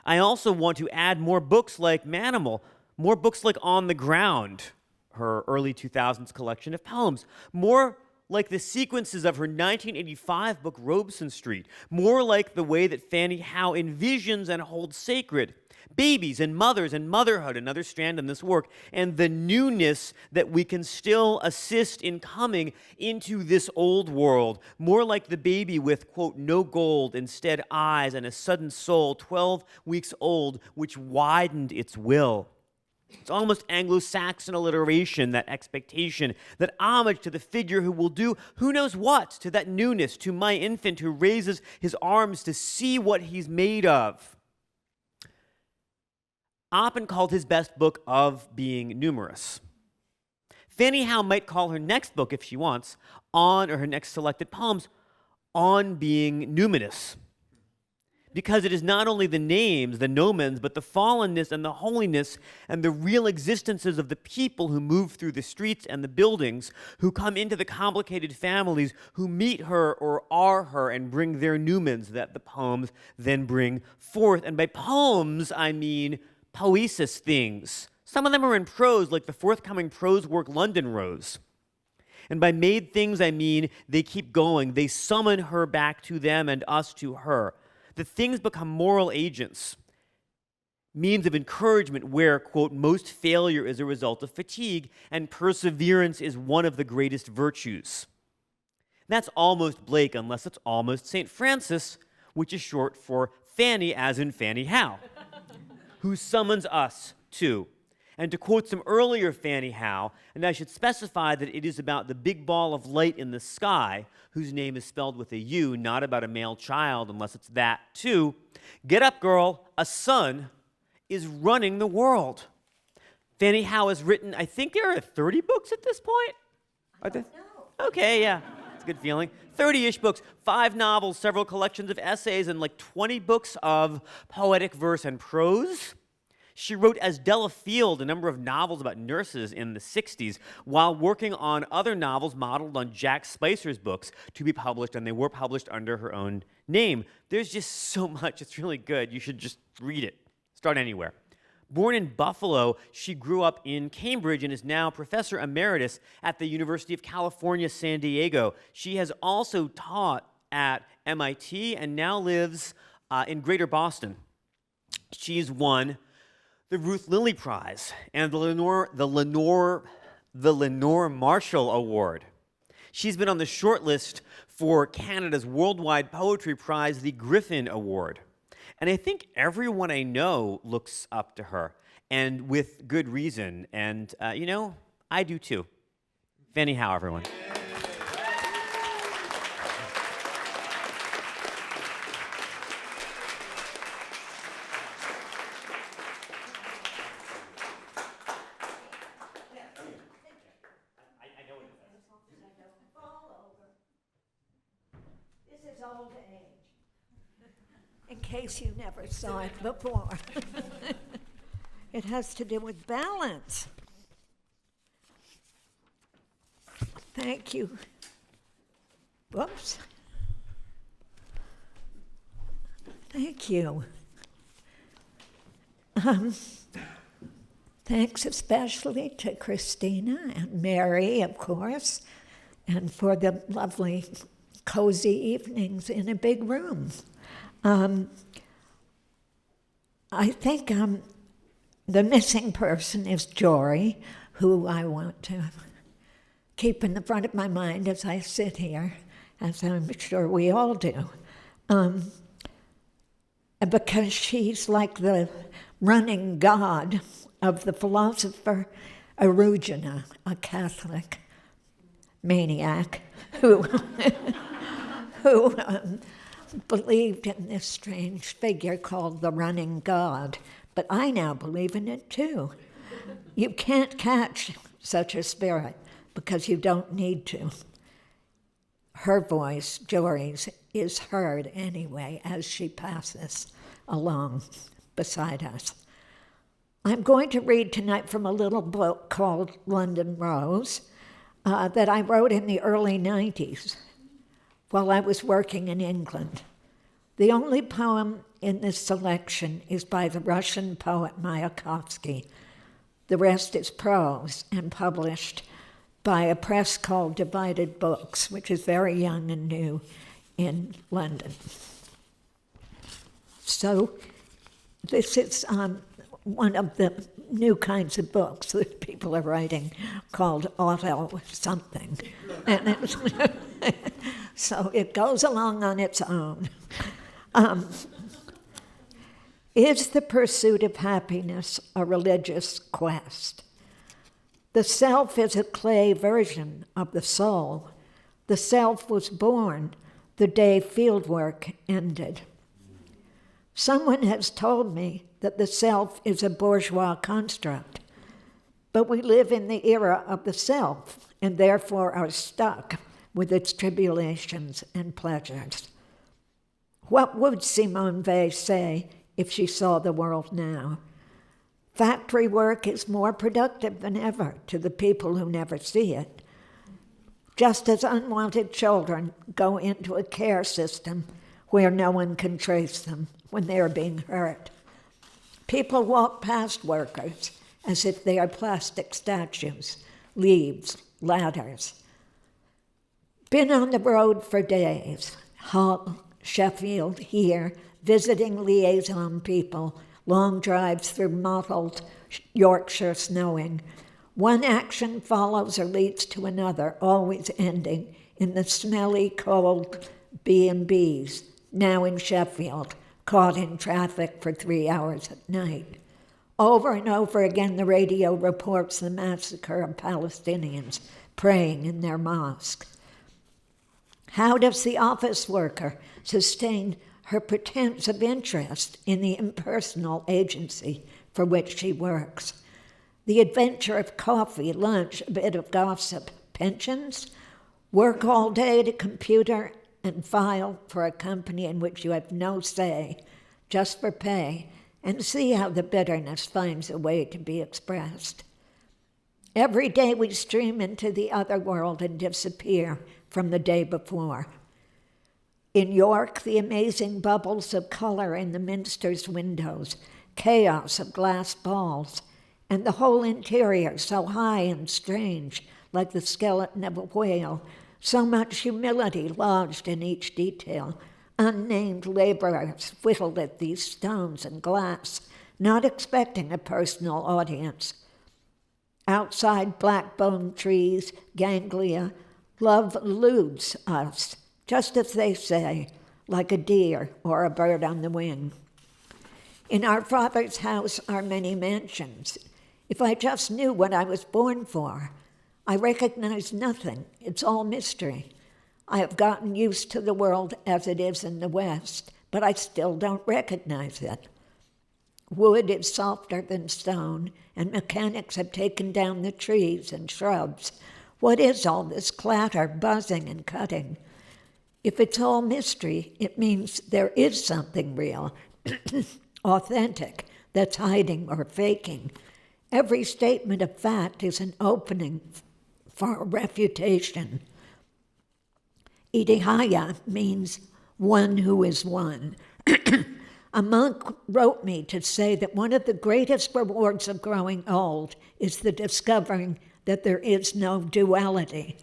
I also want to add more books like Manimal, more books like On the Ground, her early 2000s collection of poems, more like the sequences of her 1985 book Robeson Street, more like the way that Fannie Howe envisions and holds sacred babies and mothers and motherhood, another strand in this work, and the newness that we can still assist in coming into this old world, more like the baby with, quote, no gold, instead eyes, and a sudden soul, 12 weeks old, which widened its will. It's almost Anglo-Saxon alliteration, that expectation, that homage to the figure who will do who knows what to that newness, to my infant who raises his arms to see what he's made of. Oppen called his best book Of Being Numerous. Fannie Howe might call her next book, if she wants, or her next selected poems, On Being Numinous. Because it is not only the names, the nomens, but the fallenness and the holiness and the real existences of the people who move through the streets and the buildings, who come into the complicated families, who meet her or are her and bring their numens that the poems then bring forth. And by poems, I mean poesis things. Some of them are in prose, like the forthcoming prose work London Rose. And by made things, I mean they keep going. They summon her back to them and us to her. The things become moral agents, means of encouragement where, quote, most failure is a result of fatigue and perseverance is one of the greatest virtues. That's almost Blake, unless it's almost St. Francis, which is short for Fanny, as in Fannie Howe, who summons us too. And to quote some earlier Fannie Howe, and I should specify that it is about the big ball of light in the sky, whose name is spelled with a U, not about a male child, unless it's that too. Get up, girl, a son is running the world. Fannie Howe has written, I think there are 30 books at this point? Are there? No. Okay, yeah, it's a good feeling. 30-ish books, 5 novels, several collections of essays, and like 20 books of poetic verse and prose. She wrote as Della Field a number of novels about nurses in the 60s while working on other novels modeled on Jack Spicer's books to be published, and they were published under her own name. There's just so much. It's really good. You should just read it. Start anywhere. Born in Buffalo, she grew up in Cambridge and is now professor emeritus at the University of California, San Diego. She has also taught at MIT and now lives in Greater Boston. She's won the Ruth Lilly Prize and the Lenore Marshall Award. She's been on the shortlist for Canada's Worldwide Poetry Prize, the Griffin Award. And I think everyone I know looks up to her, and with good reason. And, I do too. Fannie Howe, everyone. This is old age. In case you never saw it before. It has to do with balance. Thank you. Whoops. Thank you. Thanks especially to Christina and Mary, of course, and for the lovely, cozy evenings in a big room. I think The missing person is Jory, who I want to keep in the front of my mind as I sit here, as I'm sure we all do. Because she's like the running god of the philosopher Eriugena, a Catholic maniac who believed in this strange figure called the running god. But I now believe in it too. You can't catch such a spirit because you don't need to. Her voice, Jory's, is heard anyway as she passes along beside us. I'm going to read tonight from a little book called London Rose that I wrote in the early 90s while I was working in England. The only poem in this selection is by the Russian poet Mayakovsky. The rest is prose and published by a press called Divided Books, which is very young and new in London. So this is one of the new kinds of books that people are writing called auto something. And it's so it goes along on its own. Is the pursuit of happiness a religious quest? The self is a clay version of the soul. The self was born the day fieldwork ended. Someone has told me that the self is a bourgeois construct, but we live in the era of the self and therefore are stuck with its tribulations and pleasures. What would Simone Weil say if she saw the world now? Factory work is more productive than ever to the people who never see it. Just as unwanted children go into a care system where no one can trace them when they are being hurt. People walk past workers as if they are plastic statues, leaves, ladders. Been on the road for days, Hull, Sheffield, here, visiting liaison people, long drives through mottled Yorkshire snowing. One action follows or leads to another, always ending in the smelly, cold B&Bs, now in Sheffield, caught in traffic for 3 hours at night. Over and over again, the radio reports the massacre of Palestinians praying in their mosque. How does the office worker sustain her pretense of interest in the impersonal agency for which she works? The adventure of coffee, lunch, a bit of gossip, pensions, work all day at a computer and file for a company in which you have no say, just for pay, and see how the bitterness finds a way to be expressed. Every day we stream into the other world and disappear from the day before. In York, the amazing bubbles of color in the minster's windows, chaos of glass balls, and the whole interior so high and strange, like the skeleton of a whale, so much humility lodged in each detail. Unnamed laborers whittled at these stones and glass, not expecting a personal audience. Outside black-boned trees, ganglia, love eludes us, just as they say, like a deer or a bird on the wing. In our Father's house are many mansions. If I just knew what I was born for, I recognize nothing. It's all mystery. I have gotten used to the world as it is in the West, but I still don't recognize it. Wood is softer than stone, and mechanics have taken down the trees and shrubs. What is all this clatter, buzzing, and cutting? If it's all mystery, it means there is something real, authentic, that's hiding or faking. Every statement of fact is an opening for refutation. Idihaya means one who is one. A monk wrote me to say that one of the greatest rewards of growing old is the discovering that there is no duality.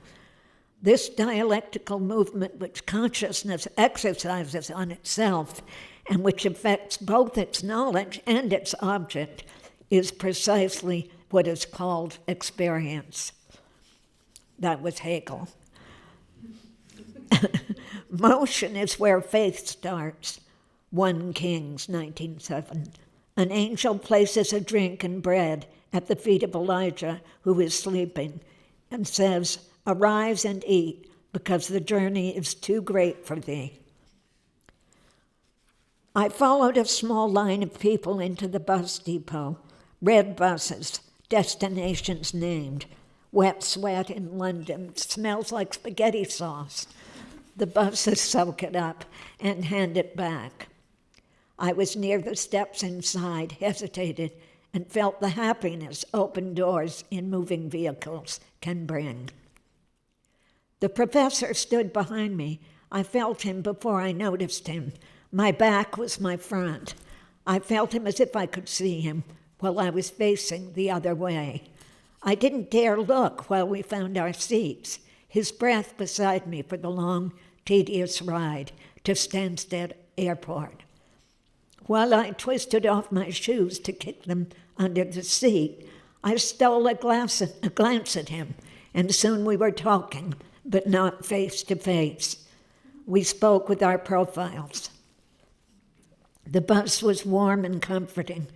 This dialectical movement which consciousness exercises on itself and which affects both its knowledge and its object is precisely what is called experience. That was Hegel. Motion is where faith starts. 1 Kings 19:7. An angel places a drink and bread at the feet of Elijah, who is sleeping, and says, "Arise and eat, because the journey is too great for thee." I followed a small line of people into the bus depot. Red buses, destinations named. Wet sweat in London, smells like spaghetti sauce. The buses soak it up and hand it back. I was near the steps inside, hesitated, and felt the happiness open doors in moving vehicles can bring. The professor stood behind me. I felt him before I noticed him. My back was my front. I felt him as if I could see him while I was facing the other way. I didn't dare look while we found our seats, his breath beside me for the long, tedious ride to Stansted Airport. While I twisted off my shoes to kick them under the seat, I stole a glance at him, and soon we were talking, but not face to face. We spoke with our profiles. The bus was warm and comforting.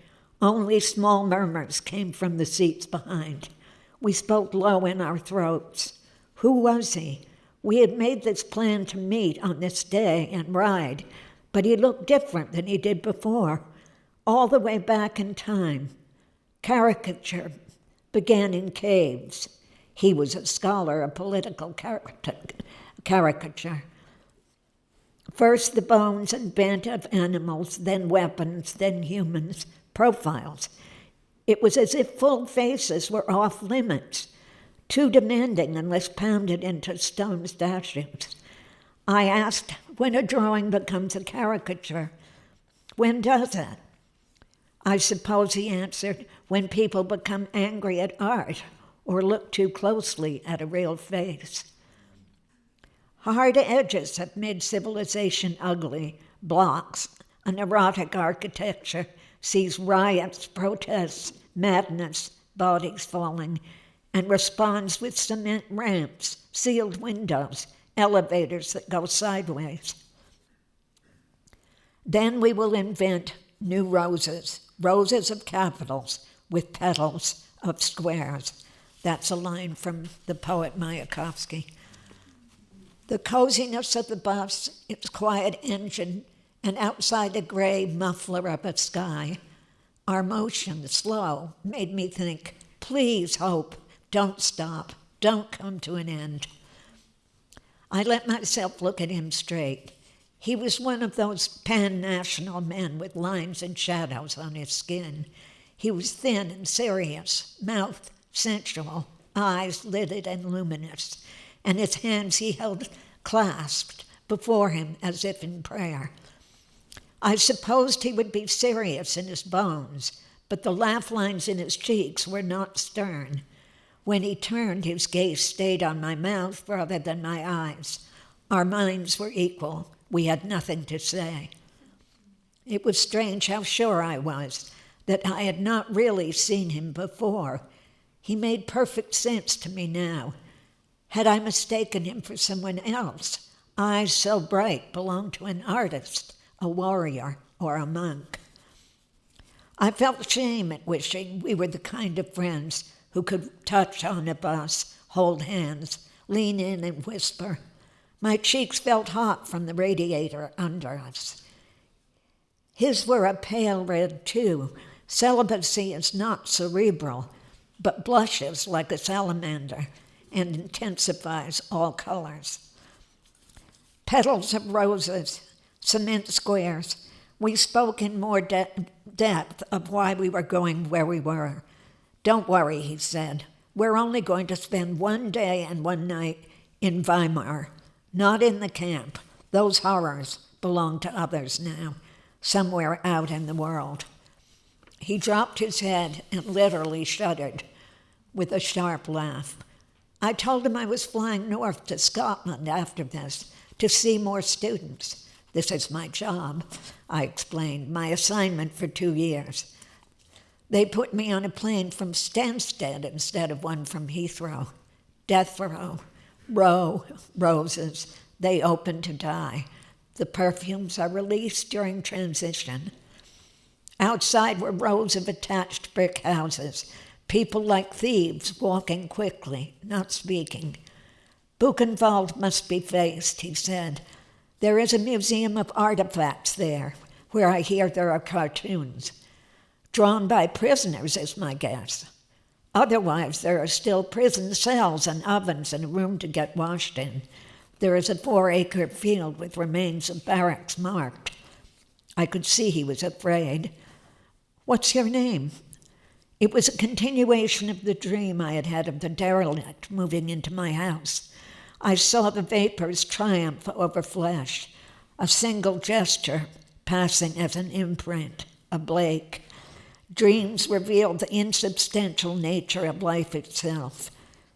Only small murmurs came from the seats behind. We spoke low in our throats. Who was he? We had made this plan to meet on this day and ride, but he looked different than he did before, all the way back in time. Caricature began in caves. He was a scholar of political caricature. First the bones and bent of animals, then weapons, then humans, profiles. It was as if full faces were off limits, too demanding unless pounded into stone statues. I asked, when a drawing becomes a caricature, when does it? I suppose, he answered, when people become angry at art or look too closely at a real face. Hard edges have made civilization ugly. Blocks, a neurotic architecture, sees riots, protests, madness, bodies falling, and responds with cement ramps, sealed windows, elevators that go sideways. Then we will invent new roses, roses of capitals with petals of squares. That's a line from the poet Mayakovsky. The coziness of the bus, its quiet engine, and outside the gray muffler of a sky, our motion, slow, made me think, please, Hope, don't stop, don't come to an end. I let myself look at him straight. He was one of those pan-national men with lines and shadows on his skin. He was thin and serious, mouth sensual, eyes lidded and luminous, and his hands he held clasped before him as if in prayer. I supposed he would be serious in his bones, but the laugh lines in his cheeks were not stern. When he turned, his gaze stayed on my mouth rather than my eyes. Our minds were equal. We had nothing to say. It was strange how sure I was that I had not really seen him before. He made perfect sense to me now. Had I mistaken him for someone else? Eyes so bright belonged to an artist, a warrior, or a monk. I felt shame at wishing we were the kind of friends who could touch on a bus, hold hands, lean in and whisper. My cheeks felt hot from the radiator under us. His were a pale red, too. Celibacy is not cerebral, but blushes like a salamander and intensifies all colors. Petals of roses, cement squares. We spoke in more depth of why we were going where we were. Don't worry, he said. We're only going to spend 1 day and 1 night in Weimar, not in the camp. Those horrors belong to others now, somewhere out in the world. He dropped his head and literally shuddered with a sharp laugh. I told him I was flying north to Scotland after this to see more students. This is my job, I explained, my assignment for 2 years. They put me on a plane from Stansted instead of one from Heathrow. Death row, roses, they open to die. The perfumes are released during transition. Outside were rows of attached brick houses, people like thieves walking quickly, not speaking. Buchenwald must be faced, he said. There is a museum of artifacts there, where I hear there are cartoons. Drawn by prisoners is my guess. Otherwise, there are still prison cells and ovens and a room to get washed in. There is a 4-acre field with remains of barracks marked. I could see he was afraid. What's your name? It was a continuation of the dream I had had of the derelict moving into my house. I saw the vapors triumph over flesh, a single gesture passing as an imprint, a Blake. Dreams revealed the insubstantial nature of life itself.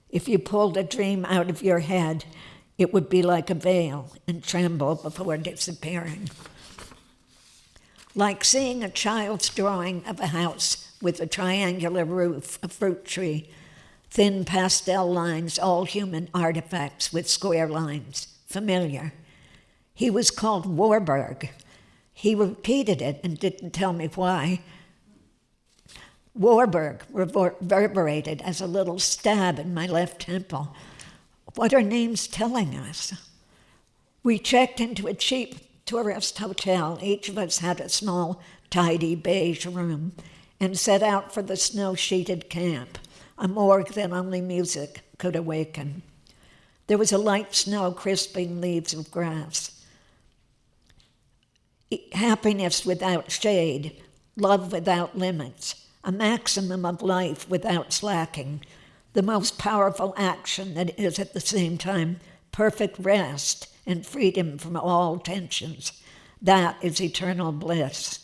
If you pulled a dream out of your head, it would be like a veil and tremble before disappearing. Like seeing a child's drawing of a house with a triangular roof, a fruit tree, thin pastel lines, all human artifacts with square lines, familiar. He was called Warburg. He repeated it and didn't tell me why. Warburg reverberated as a little stab in my left temple. What are names telling us? We checked into a cheap tourist hotel. Each of us had a small, tidy beige room and set out for the snow-sheeted camp, a morgue that only music could awaken. There was a light snow crisping leaves of grass. Happiness without shade, love without limits, a maximum of life without slacking, the most powerful action that is at the same time perfect rest and freedom from all tensions. That is eternal bliss.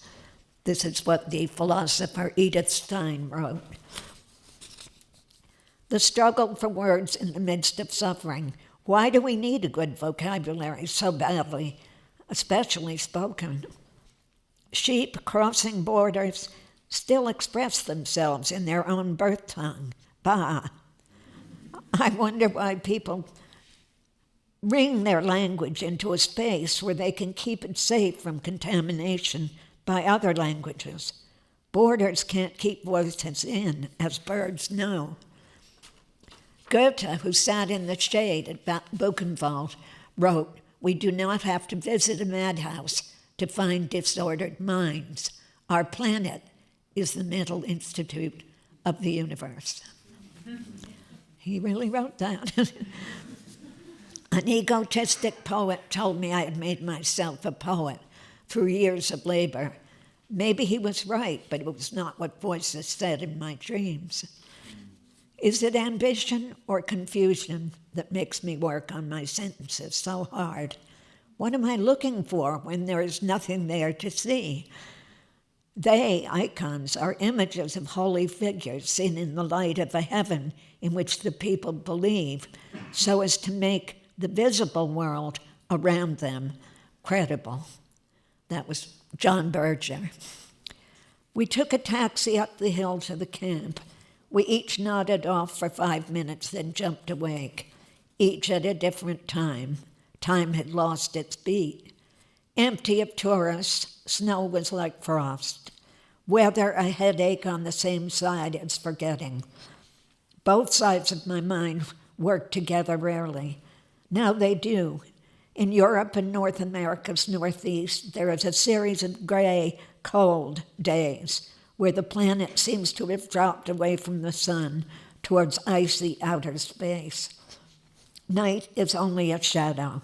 This is what the philosopher Edith Stein wrote. The struggle for words in the midst of suffering. Why do we need a good vocabulary so badly, especially spoken? Sheep crossing borders still express themselves in their own birth tongue, Ba. I wonder why people bring their language into a space where they can keep it safe from contamination by other languages. Borders can't keep voices in, as birds know. Goethe, who sat in the shade at Buchenwald, wrote, "We do not have to visit a madhouse to find disordered minds. Our planet is the mental institute of the universe." He really wrote that. An egotistic poet told me I had made myself a poet through years of labor. Maybe he was right, but it was not what voices said in my dreams. Is it ambition or confusion that makes me work on my sentences so hard? What am I looking for when there is nothing there to see? They, icons, are images of holy figures seen in the light of a heaven in which the people believe, so as to make the visible world around them credible. That was John Berger. We took a taxi up the hill to the camp. We each nodded off for 5 minutes, then jumped awake, each at a different time. Time had lost its beat. Empty of tourists, snow was like frost. Weather, a headache on the same side as forgetting. Both sides of my mind work together rarely. Now they do. In Europe and North America's Northeast, there is a series of gray, cold days where the planet seems to have dropped away from the sun towards icy outer space. Night is only a shadow.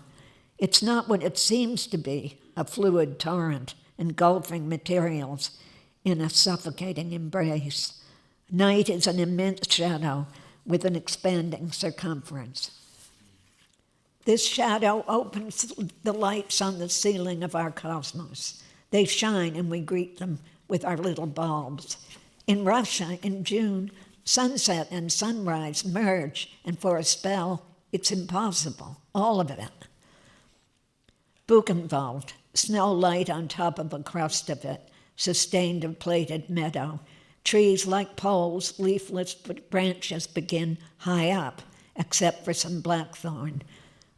It's not what it seems to be, a fluid torrent engulfing materials in a suffocating embrace. Night is an immense shadow with an expanding circumference. This shadow opens the lights on the ceiling of our cosmos. They shine and we greet them with our little bulbs. In Russia, in June, sunset and sunrise merge, and for a spell, it's impossible, all of it. Buchenwald, snow light on top of a crust of it, sustained a plated meadow, Trees like poles, leafless branches begin high up, except for some blackthorn.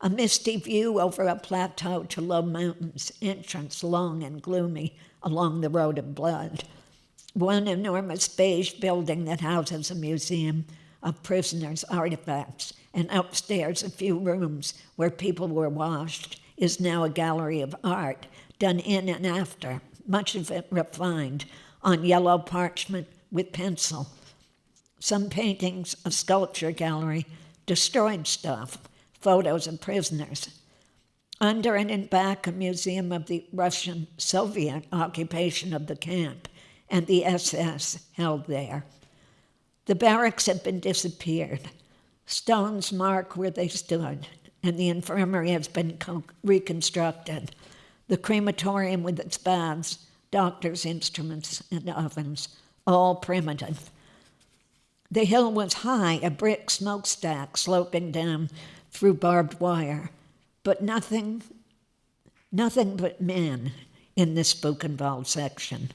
A misty view over a plateau to low mountains, entrance long and gloomy along the road of blood. One enormous beige building that houses a museum of prisoners' artifacts, and upstairs a few rooms where people were washed, is now a gallery of art, done in and after, much of it refined, on yellow parchment with pencil. Some paintings, a sculpture gallery, destroyed stuff, photos of prisoners. Under and in back, a museum of the Russian Soviet occupation of the camp and the SS held there. The barracks have been disappeared. Stones mark where they stood, and the infirmary has been reconstructed. The crematorium with its baths, doctors' instruments, and ovens, all primitive. The hill was high, a brick smokestack sloping down through barbed wire, but nothing but men in this Buchenwald section.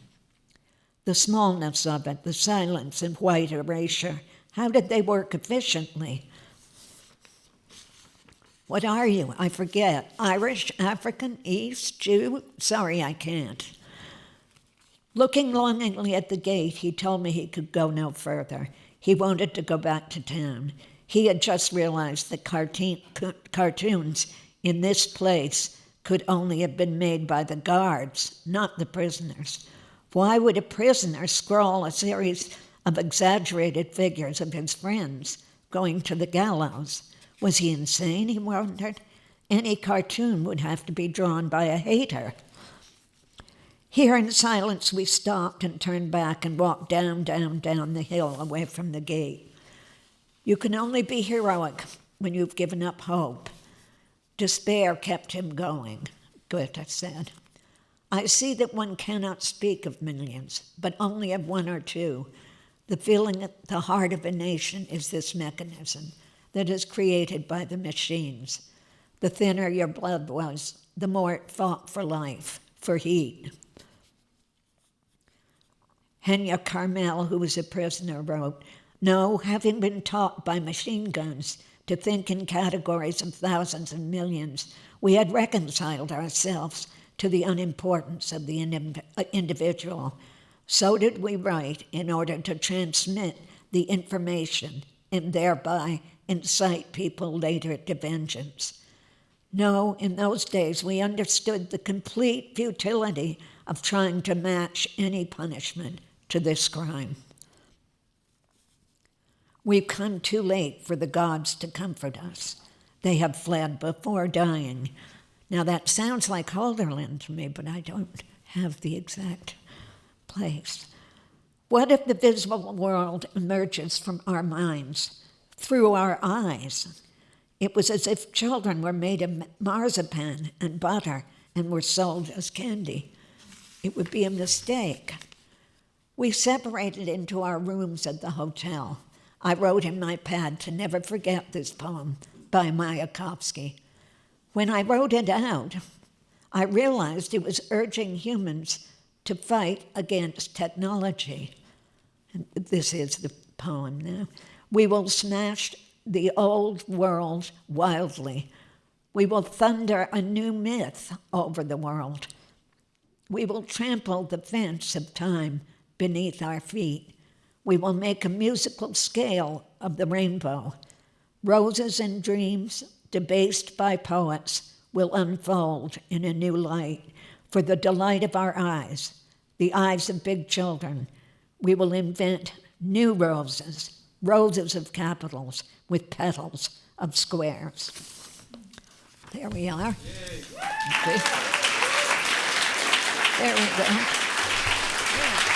The smallness of it, the silence and white erasure, how did they work efficiently? What are you? I forget. Irish, African, East, Jew? Sorry, I can't. Looking longingly at the gate, he told me he could go no further. He wanted to go back to town. He had just realized that cartoons in this place could only have been made by the guards, not the prisoners. Why would a prisoner scrawl a series of exaggerated figures of his friends going to the gallows? Was he insane, he wondered? Any cartoon would have to be drawn by a hater. Here in silence we stopped and turned back and walked down the hill away from the gate. You can only be heroic when you've given up hope. Despair kept him going, Goethe said. I see that one cannot speak of millions, but only of one or two. The feeling at the heart of a nation is this mechanism that is created by the machines. The thinner your blood was, the more it fought for life, for heat. Henya Carmel, who was a prisoner, wrote, "No, having been taught by machine guns to think in categories of thousands and millions, we had reconciled ourselves to the unimportance of the individual. So did we write in order to transmit the information and thereby incite people later to vengeance. No, in those days we understood the complete futility of trying to match any punishment to this crime. We've come too late for the gods to comfort us. They have fled before dying." Now that sounds like Hölderlin to me, but I don't have the exact place. What if the visible world emerges from our minds, through our eyes? It was as if children were made of marzipan and butter and were sold as candy. It would be a mistake. We separated into our rooms at the hotel. I wrote in my pad to never forget this poem by Mayakovsky. When I wrote it out, I realized it was urging humans to fight against technology. And this is the poem now. We will smash the old world wildly. We will thunder a new myth over the world. We will trample the fence of time beneath our feet. We will make a musical scale of the rainbow. Roses and dreams, debased by poets, will unfold in a new light for the delight of our eyes, the eyes of big children. We will invent new roses, roses of capitals with petals of squares. There we are. Okay. There we go. Yeah.